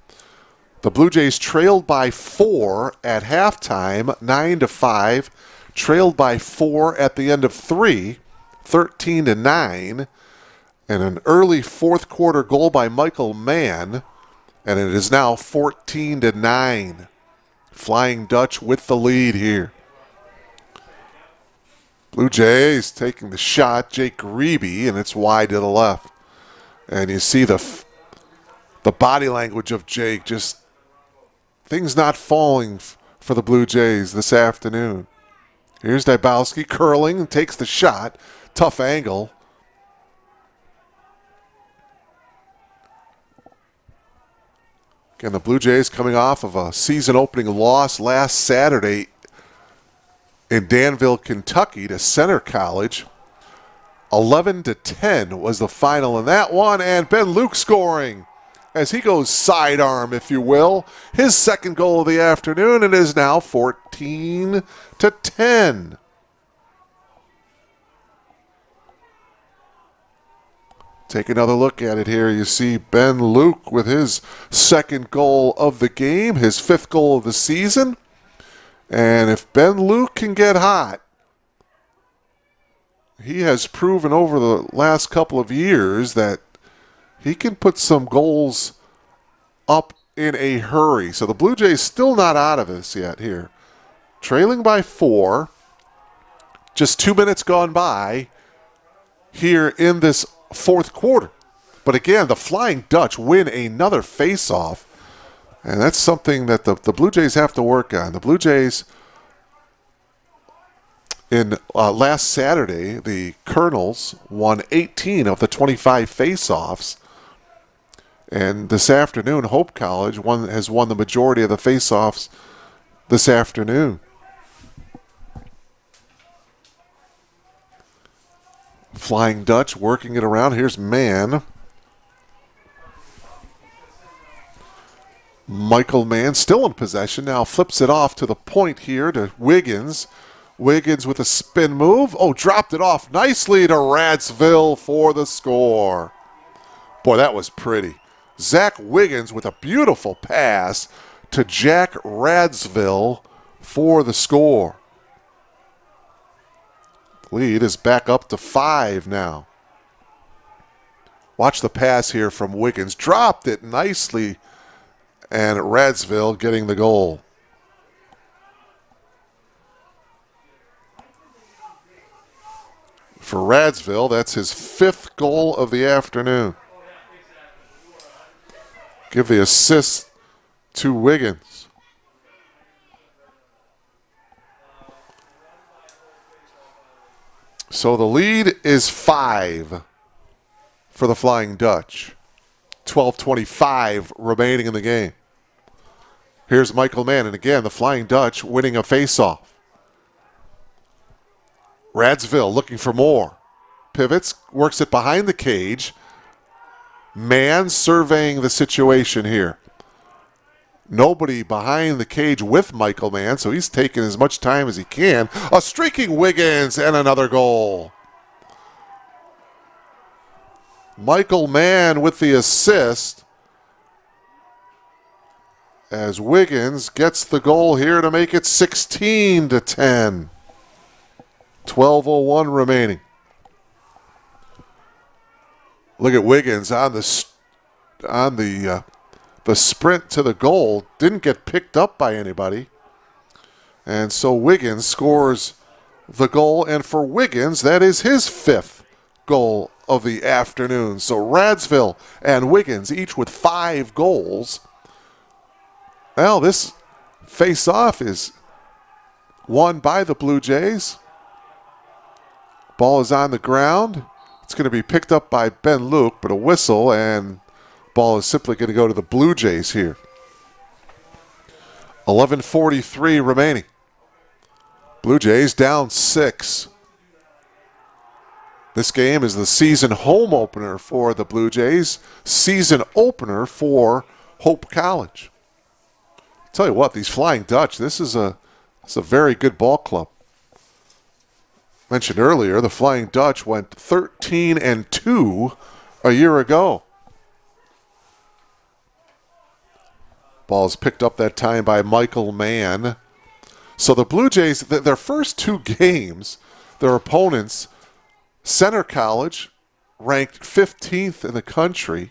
Speaker 1: The Blue Jays trailed by 4 at halftime, 9-5. Trailed by 4 at the end of 3, 13-9. And an early fourth quarter goal by Michael Mann. And it is now 14-9. Flying Dutch with the lead here. Blue Jays taking the shot, Jake Grebe, and it's wide to the left. And you see the body language of Jake, just things not falling for the Blue Jays this afternoon. Here's Dybowski curling and takes the shot. Tough angle. Again, the Blue Jays coming off of a season-opening loss last Saturday in Danville, Kentucky to Center College. 11-10 was the final in that one, and Ben Luke scoring as he goes sidearm, if you will. His second goal of the afternoon, and is now 14-10. Take another look at it here. You see Ben Luke with his second goal of the game, his 5th goal of the season. And if Ben Luke can get hot, he has proven over the last couple of years that he can put some goals up in a hurry. So the Blue Jays still not out of this yet here. Trailing by 4. Just 2 minutes gone by here in this fourth quarter. But again, the Flying Dutch win another face-off. And that's something that the Blue Jays have to work on. The Blue Jays, in last Saturday, the Colonels won 18 of the 25 face-offs. And this afternoon, Hope College has won the majority of the face-offs this afternoon. Flying Dutch working it around. Here's Mann. Michael Mann still in possession. Now flips it off to the point here to Wiggins. Wiggins with a spin move. Oh, dropped it off nicely to Radsville for the score. Boy, that was pretty. Zach Wiggins with a beautiful pass to Jack Radsville for the score. Lead is back up to 5 now. Watch the pass here from Wiggins. Dropped it nicely, and Radsville getting the goal. For Radsville, that's his 5th goal of the afternoon. Give the assist to Wiggins. So the lead is 5 for the Flying Dutch. 12:25 remaining in the game. Here's Michael Mann, and again, the Flying Dutch winning a face-off. Radsville looking for more. Pivots, works it behind the cage. Mann surveying the situation here. Nobody behind the cage with Michael Mann, so he's taking as much time as he can. A streaking Wiggins and another goal. Michael Mann with the assist as Wiggins gets the goal here to make it 16-10. 12:01 remaining. Look at Wiggins on the sprint to the goal. Didn't get picked up by anybody. And so Wiggins scores the goal. And for Wiggins, that is his 5th goal of the afternoon. So Radsville and Wiggins each with 5 goals. Well, this face-off is won by the Blue Jays. Ball is on the ground. It's going to be picked up by Ben Luke, but a whistle, and ball is simply going to go to the Blue Jays here. 11:43 remaining. Blue Jays down 6. This game is the season home opener for the Blue Jays, season opener for Hope College. I'll tell you what, these Flying Dutch, this is a very good ball club. Mentioned earlier, the Flying Dutch went 13-2 a year ago. Ball's picked up that time by Michael Mann. So the Blue Jays, their first 2 games, their opponents, Center College, ranked 15th in the country.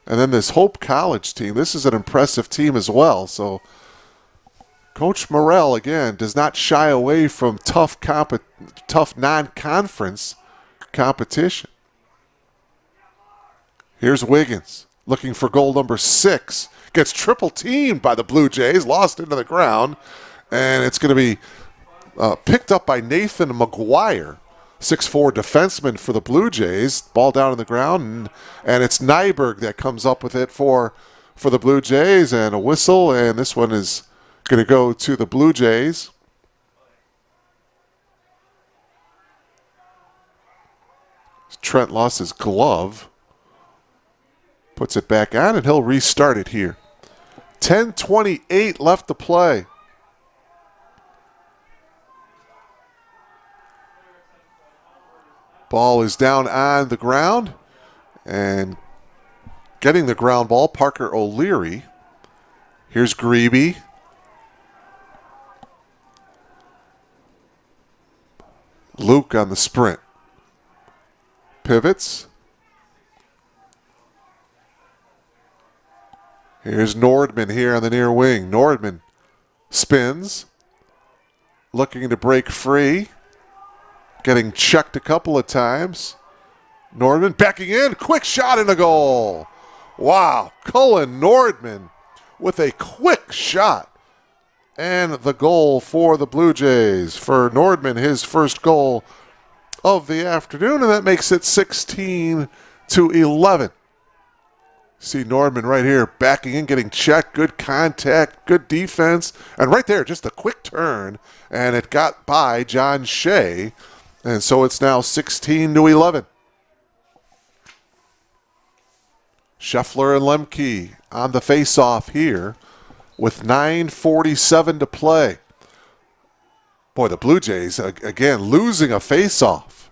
Speaker 1: And then this Hope College team, this is an impressive team as well. So Coach Morrell, again, does not shy away from tough non-conference competition. Here's Wiggins looking for goal number 6. Gets triple teamed by the Blue Jays, lost into the ground, and it's going to be picked up by Nathan McGuire, 6'4" defenseman for the Blue Jays. Ball down on the ground, and it's Nyberg that comes up with it for the Blue Jays, and a whistle, and this one is going to go to the Blue Jays. Trent lost his glove. Puts it back on, and he'll restart it here. 10:28 left to play. Ball is down on the ground, and getting the ground ball, Parker O'Leary. Here's Grebe. Luke on the sprint. Pivots. Here's Nordman here on the near wing. Nordman spins, looking to break free, getting checked a couple of times. Nordman backing in, quick shot in the goal. Wow, Cullen Nordman with a quick shot. And the goal for the Blue Jays. For Nordman, his first goal of the afternoon, and that makes it 16-11. See Nordman right here backing in, getting checked, good contact, good defense, and right there, just a quick turn, and it got by John Shea, and so it's now 16-11. Scheffler and Lemke on the face-off here with 9:47 to play. Boy, the Blue Jays, again, losing a face-off.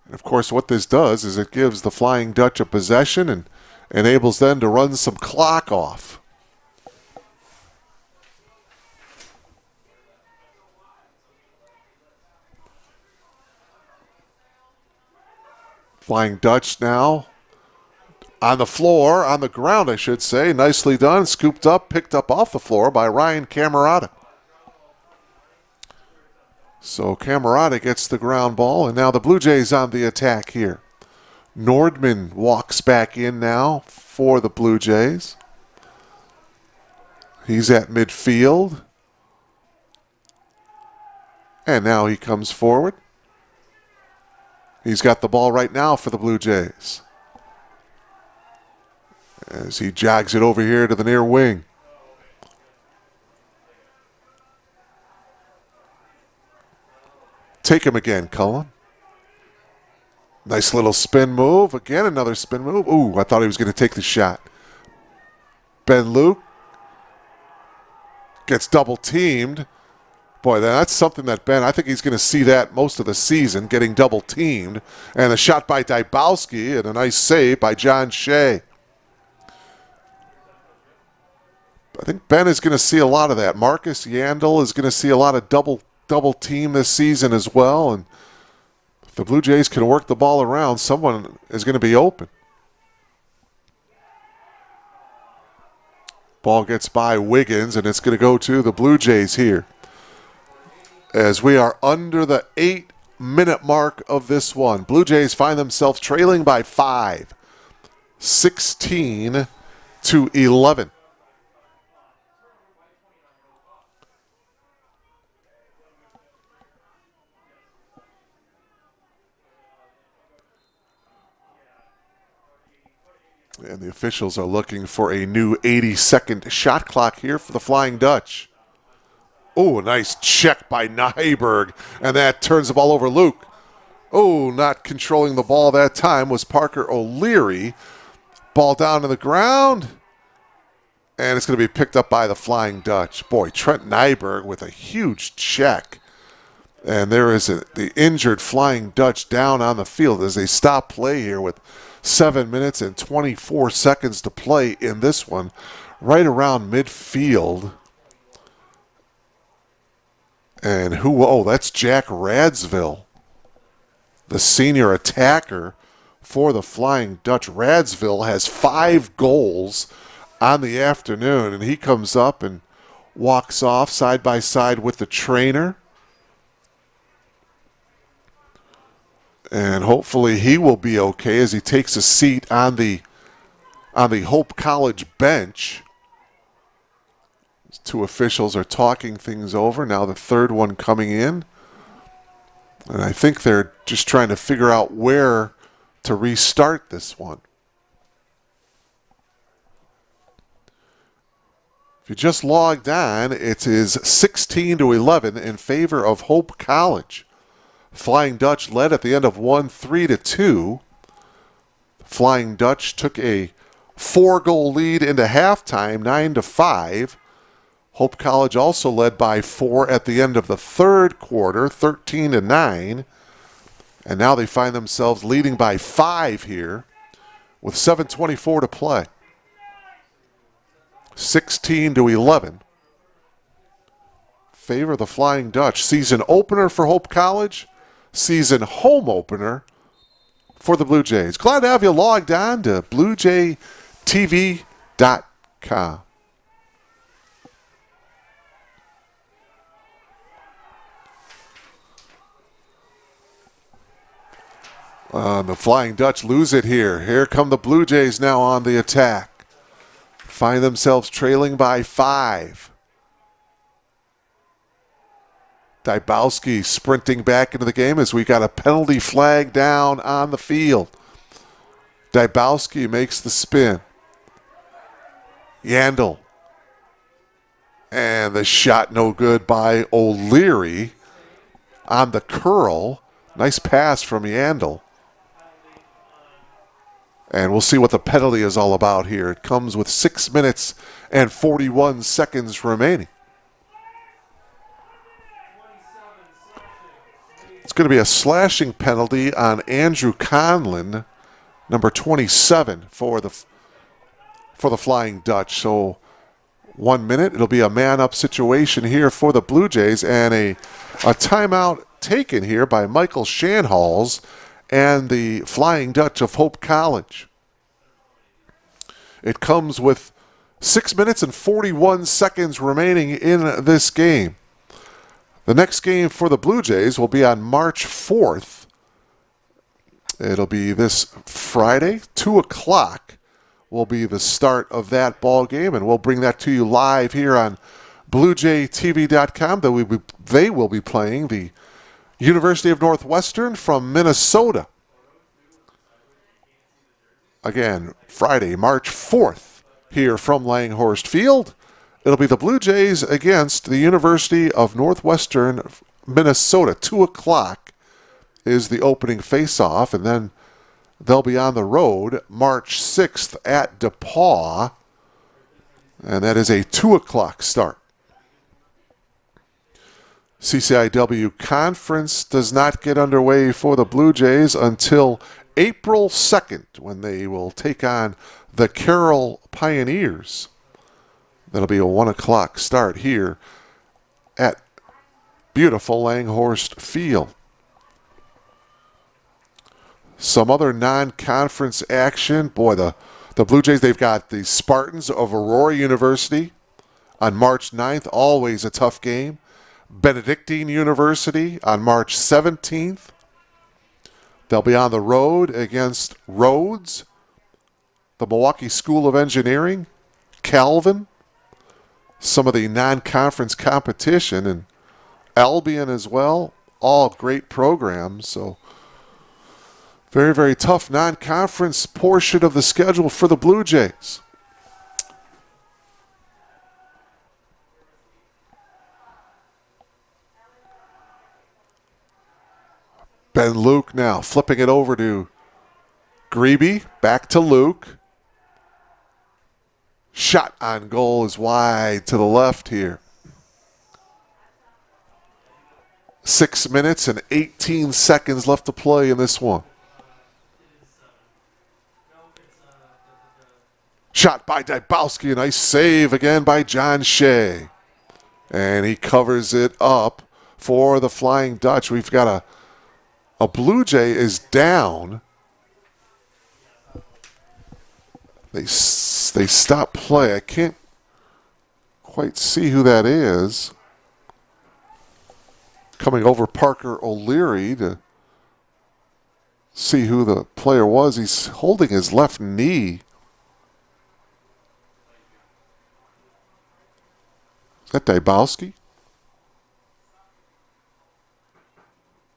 Speaker 1: And of course, what this does is it gives the Flying Dutch a possession and enables them to run some clock off. Flying Dutch now on the floor, on the ground, I should say. Nicely done, scooped up, picked up off the floor by Ryan Camerata. So Camerata gets the ground ball, and now the Blue Jays on the attack here. Nordman walks back in now for the Blue Jays. He's at midfield. And now he comes forward. He's got the ball right now for the Blue Jays, as he jogs it over here to the near wing. Take him again, Cullen. Nice little spin move. Again, another spin move. Ooh, I thought he was going to take the shot. Ben Luke gets double teamed. Boy, that's something that Ben, I think he's going to see that most of the season, getting double teamed. And a shot by Dybowski and a nice save by John Shea. I think Ben is going to see a lot of that. Marcus Yandel is going to see a lot of double team this season as well. And if the Blue Jays can work the ball around, someone is going to be open. Ball gets by Wiggins, and it's going to go to the Blue Jays here, as we are under the 8-minute mark of this one. Blue Jays find themselves trailing by 5, 16-11. And the officials are looking for a new 80-second shot clock here for the Flying Dutch. Oh, a nice check by Nyberg, and that turns the ball over Luke. Oh, not controlling the ball that time was Parker O'Leary. Ball down to the ground, and it's going to be picked up by the Flying Dutch. Boy, Trent Nyberg with a huge check. And there is the injured Flying Dutch down on the field as they stop play here with 7 minutes and 24 seconds to play in this one, right around midfield. And that's Jack Radsville, the senior attacker for the Flying Dutch. Radsville has 5 goals on the afternoon, and he comes up and walks off side by side with the trainer. And hopefully he will be okay as he takes a seat on the Hope College bench. Two officials are talking things over. Now the third one coming in. And I think they're just trying to figure out where to restart this one. If you just logged on, it is 16-11 in favor of Hope College. Flying Dutch led at the end of 1, 3-2. Flying Dutch took a 4-goal lead into halftime, 9-5. Hope College also led by 4 at the end of the third quarter, 13-9. And now they find themselves leading by 5 here with 7:24 to play. 16-11. Favor of the Flying Dutch. Season opener for Hope College. Season home opener for the Blue Jays. Glad to have you logged on to BlueJayTV.com. The Flying Dutch lose it here. Here come the Blue Jays now on the attack. Find themselves trailing by 5. Dybowski sprinting back into the game as we got a penalty flag down on the field. Dybowski makes the spin. Yandel. And the shot no good by O'Leary on the curl. Nice pass from Yandel. And we'll see what the penalty is all about here. It comes with 6 minutes and 41 seconds remaining. It's going to be a slashing penalty on Andrew Conlon, number 27 for the Flying Dutch. So 1 minute, it'll be a man-up situation here for the Blue Jays, and a timeout taken here by Michael Shanhalls and the Flying Dutch of Hope College. It comes with 6 minutes and 41 seconds remaining in this game. The next game for the Blue Jays will be on March 4th. It'll be this Friday, 2 o'clock will be the start of that ball game, and we'll bring that to you live here on BlueJayTV.com. They will be playing the University of Northwestern from Minnesota. Again, Friday, March 4th, here from Langhorst Field. It'll be the Blue Jays against the University of Northwestern Minnesota. 2 o'clock is the opening face-off, and then they'll be on the road March 6th at DePaul, and that is a 2 o'clock start. CCIW Conference does not get underway for the Blue Jays until April 2nd, when they will take on the Carroll Pioneers. That'll be a 1 o'clock start here at beautiful Langhorst Field. Some other non-conference action. Boy, the Blue Jays, they've got the Spartans of Aurora University on March 9th. Always a tough game. Benedictine University on March 17th. They'll be on the road against Rhodes, the Milwaukee School of Engineering, Calvin, some of the non-conference competition, and Albion as well. All great programs. So Very, very tough non-conference portion of the schedule for the Blue Jays. Ben Luke now flipping it over to Grebe. Back to Luke. Shot on goal is wide to the left here. 6 minutes and 18 seconds left to play in this one. Shot by Dybowski, a nice save again by John Shea. And he covers it up for the Flying Dutch. We've got a Blue Jay is down. They stop play. I can't quite see who that is. Coming over Parker O'Leary to see who the player was. He's holding his left knee. Is that Dybowski?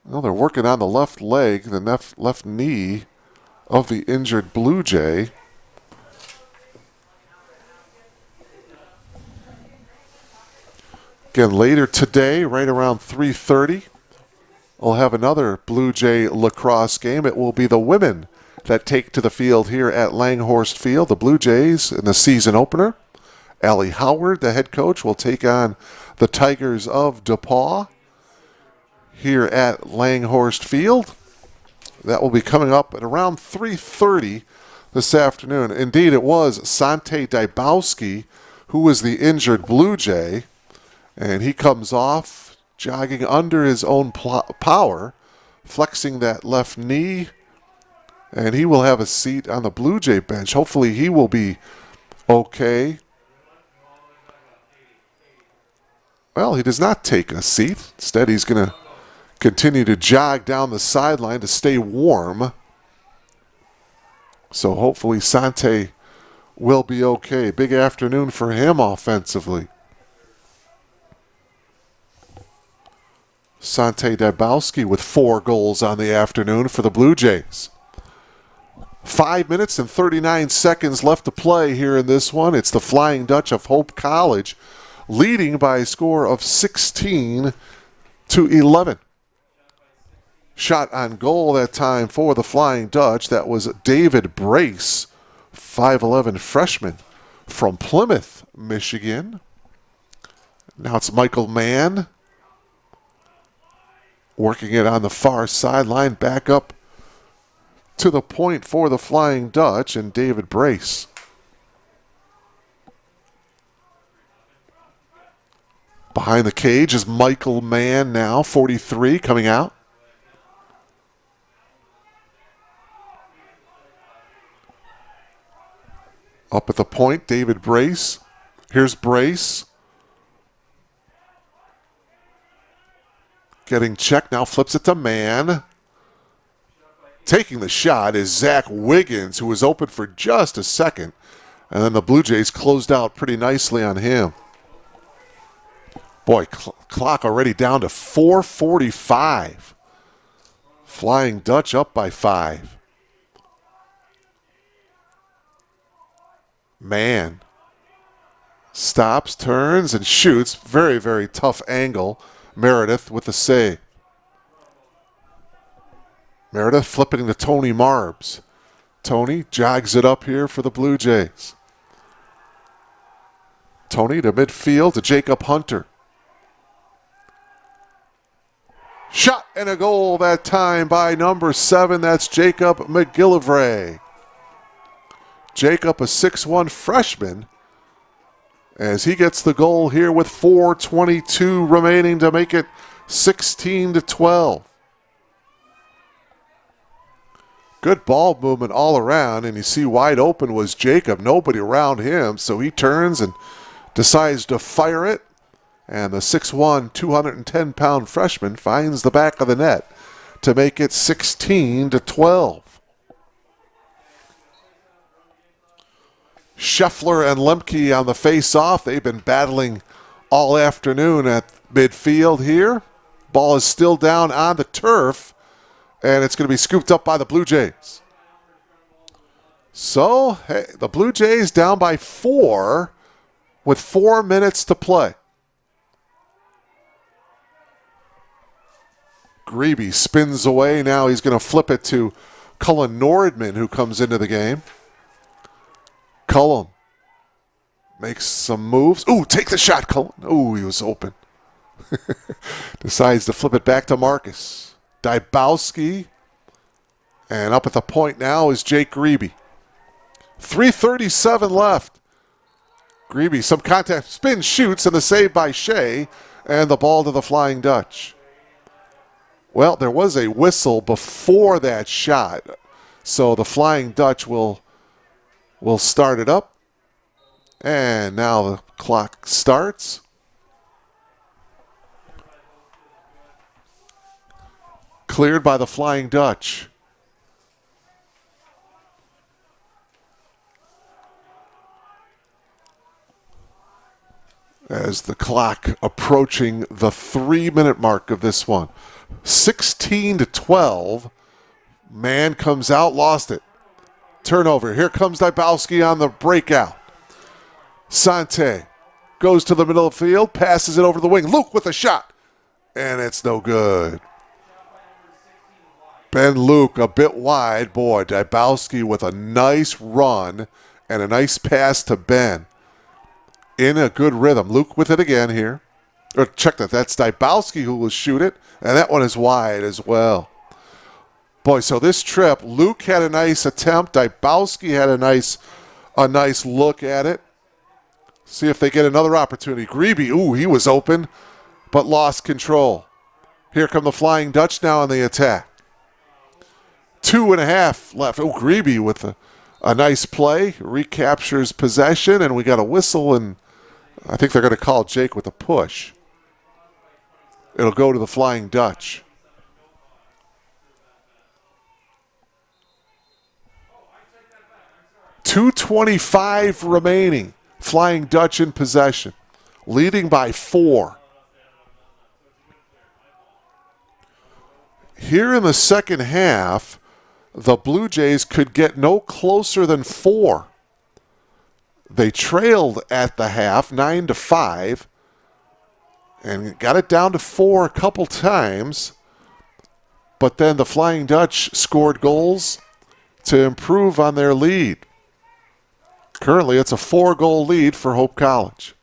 Speaker 1: Well, they're working on the left leg, the left knee of the injured Blue Jay. Again, later today, right around 3:30, we'll have another Blue Jay lacrosse game. It will be the women that take to the field here at Langhorst Field. The Blue Jays in the season opener. Allie Howard, the head coach, will take on the Tigers of DePaul here at Langhorst Field. That will be coming up at around 3:30 this afternoon. Indeed, it was Sante Dybowski who was the injured Blue Jay, and he comes off jogging under his own power, flexing that left knee, and he will have a seat on the Blue Jay bench. Hopefully he will be okay. Well, he does not take a seat. Instead, he's going to continue to jog down the sideline to stay warm. So hopefully Sante will be okay. Big afternoon for him offensively. Sante Dybowski with 4 goals on the afternoon for the Blue Jays. 5 minutes and 39 seconds left to play here in this one. It's the Flying Dutch of Hope College leading by a score of 16-11. Shot on goal that time for the Flying Dutch. That was David Brace, 5'11" freshman from Plymouth, Michigan. Now it's Michael Mann working it on the far sideline, back up to the point for the Flying Dutch and David Brace. Behind the cage is Michael Mann now, 43, coming out. Up at the point, David Brace. Here's Brace. Getting checked, now flips it to Mann. Taking the shot is Zach Wiggins, who was open for just a second. And then the Blue Jays closed out pretty nicely on him. Boy, clock already down to 4:45. Flying Dutch up by 5. Mann stops, turns, and shoots. Very, very tough angle. Meredith with the save. Meredith flipping to Tony Marbs. Tony jogs it up here for the Blue Jays. Tony to midfield to Jacob Hunter. Shot and a goal that time by number 7. That's Jacob McGillivray. Jacob, a 6'1" freshman, as he gets the goal here with 4:22 remaining to make it 16-12. Good ball movement all around, and you see wide open was Jacob. Nobody around him, so he turns and decides to fire it. And the 6'1", 210-pound freshman finds the back of the net to make it 16-12. Scheffler and Lemke on the face-off. They've been battling all afternoon at midfield here. Ball is still down on the turf and it's going to be scooped up by the Blue Jays. So, hey, the Blue Jays down by 4 with 4 minutes to play. Grebe spins away. Now he's going to flip it to Cullen Nordman, who comes into the game. Cullen makes some moves. Ooh, take the shot, Cullen. Ooh, he was open. Decides to flip it back to Marcus. Dybowski. And up at the point now is Jake Grebe. 3:37 left. Grebe, some contact, spin, shoots, and the save by Shea, and the ball to the Flying Dutch. Well, there was a whistle before that shot, so the Flying Dutch will start it up. And now the clock starts. Cleared by the Flying Dutch. As the clock approaching the 3-minute mark of this one. 16-12. Man comes out, lost it. Turnover. Here comes Dybowski on the breakout. Sante goes to the middle of the field, passes it over the wing. Luke with a shot. And it's no good. Ben Luke a bit wide. Boy, Dybowski with a nice run and a nice pass to Ben. In a good rhythm. Luke with it again here. Or check that. That's Dybowski who will shoot it. And that one is wide as well. Boy, so this trip, Luke had a nice attempt. Dybowski had a nice look at it. See if they get another opportunity. Grebe, ooh, he was open, but lost control. Here come the Flying Dutch now on the attack. 2.5 left. Oh, Grebe with a nice play. Recaptures possession, and we got a whistle, and I think they're going to call Jake with a push. It'll go to the Flying Dutch. .225 remaining. Flying Dutch in possession. Leading by 4. Here in the second half, the Blue Jays could get no closer than 4. They trailed at the half, 9-5, and got it down to 4 a couple times. But then the Flying Dutch scored goals to improve on their lead. Currently, it's a 4-goal lead for Hope College.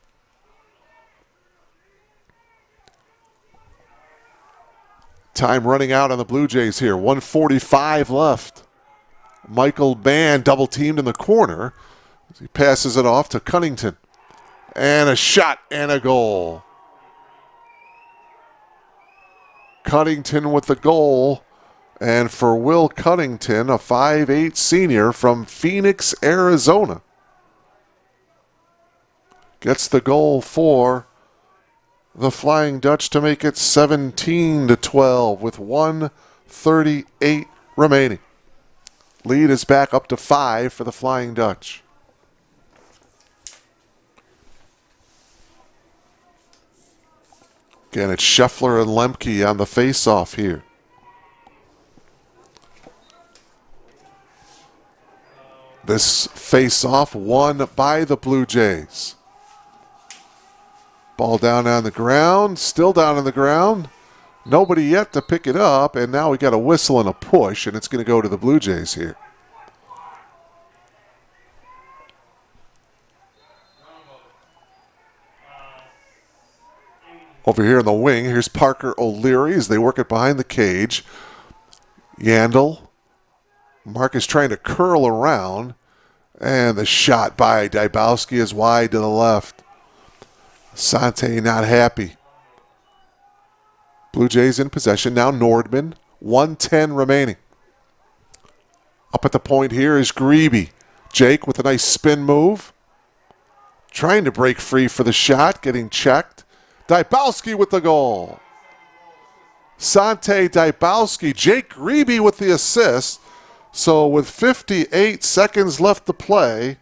Speaker 1: Time running out on the Blue Jays here. 1:45 left. Michael Mann double-teamed in the corner. He passes it off to Cunnington. And a shot and a goal. Cunnington with the goal. And for Will Cunnington, a 5'8" senior from Phoenix, Arizona, gets the goal for the Flying Dutch to make it 17-12 with 1:38 remaining. Lead is back up to 5 for the Flying Dutch. Again, it's Scheffler and Lemke on the face-off here. This face-off won by the Blue Jays. Ball down on the ground, still down on the ground. Nobody yet to pick it up, and now we got a whistle and a push, and it's going to go to the Blue Jays here. Over here in the wing, here's Parker O'Leary as they work it behind the cage. Yandel. Marcus trying to curl around, and the shot by Dybowski is wide to the left. Sante not happy. Blue Jays in possession. Now Nordman. 1:10 remaining. Up at the point here is Grebe. Jake with a nice spin move. Trying to break free for the shot. Getting checked. Dybowski with the goal. Sante, Dybowski. Jake Grebe with the assist. So with 58 seconds left to play,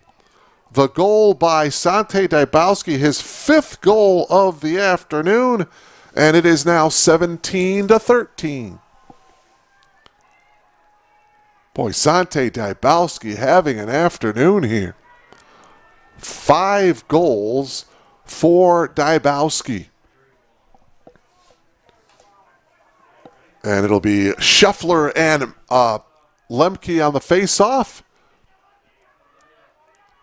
Speaker 1: the goal by Sante Dybowski, his 5th goal of the afternoon, and it is now 17-13. Boy, Sante Dybowski having an afternoon here. 5 goals for Dybowski. And it'll be Scheffler and Lemke on the face-off.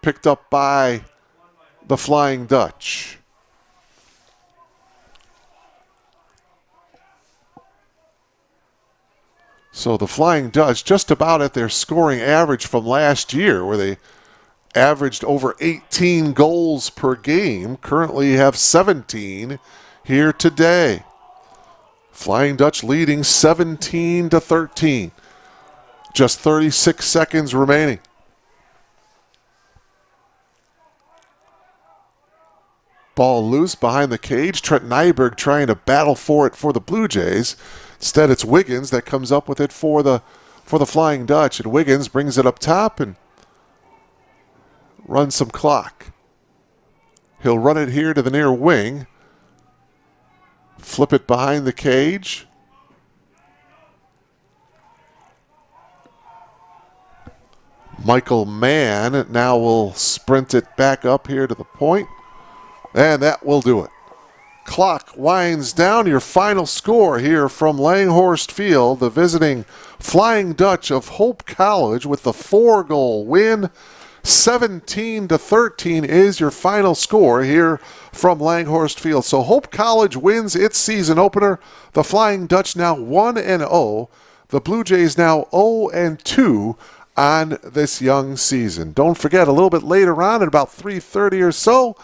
Speaker 1: Picked up by the Flying Dutch. So the Flying Dutch just about at their scoring average from last year, where they averaged over 18 goals per game. Currently have 17 here today. Flying Dutch leading 17-13. Just 36 seconds remaining. Ball loose behind the cage. Trent Nyberg trying to battle for it for the Blue Jays. Instead, it's Wiggins that comes up with it for the Flying Dutch. And Wiggins brings it up top and runs some clock. He'll run it here to the near wing. Flip it behind the cage. Michael Mann now will sprint it back up here to the point. And that will do it. Clock winds down. Your final score here from Langhorst Field. The visiting Flying Dutch of Hope College with the 4-goal win. 17-13 is your final score here from Langhorst Field. So Hope College wins its season opener. The Flying Dutch now 1-0. The Blue Jays now 0-2 on this young season. Don't forget, a little bit later on at about 3:30 or so,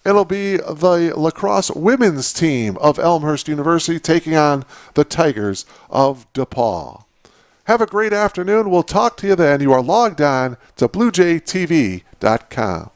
Speaker 1: it'll be the lacrosse women's team of Elmhurst University taking on the Tigers of DePaul. Have a great afternoon. We'll talk to you then. You are logged on to BlueJayTV.com.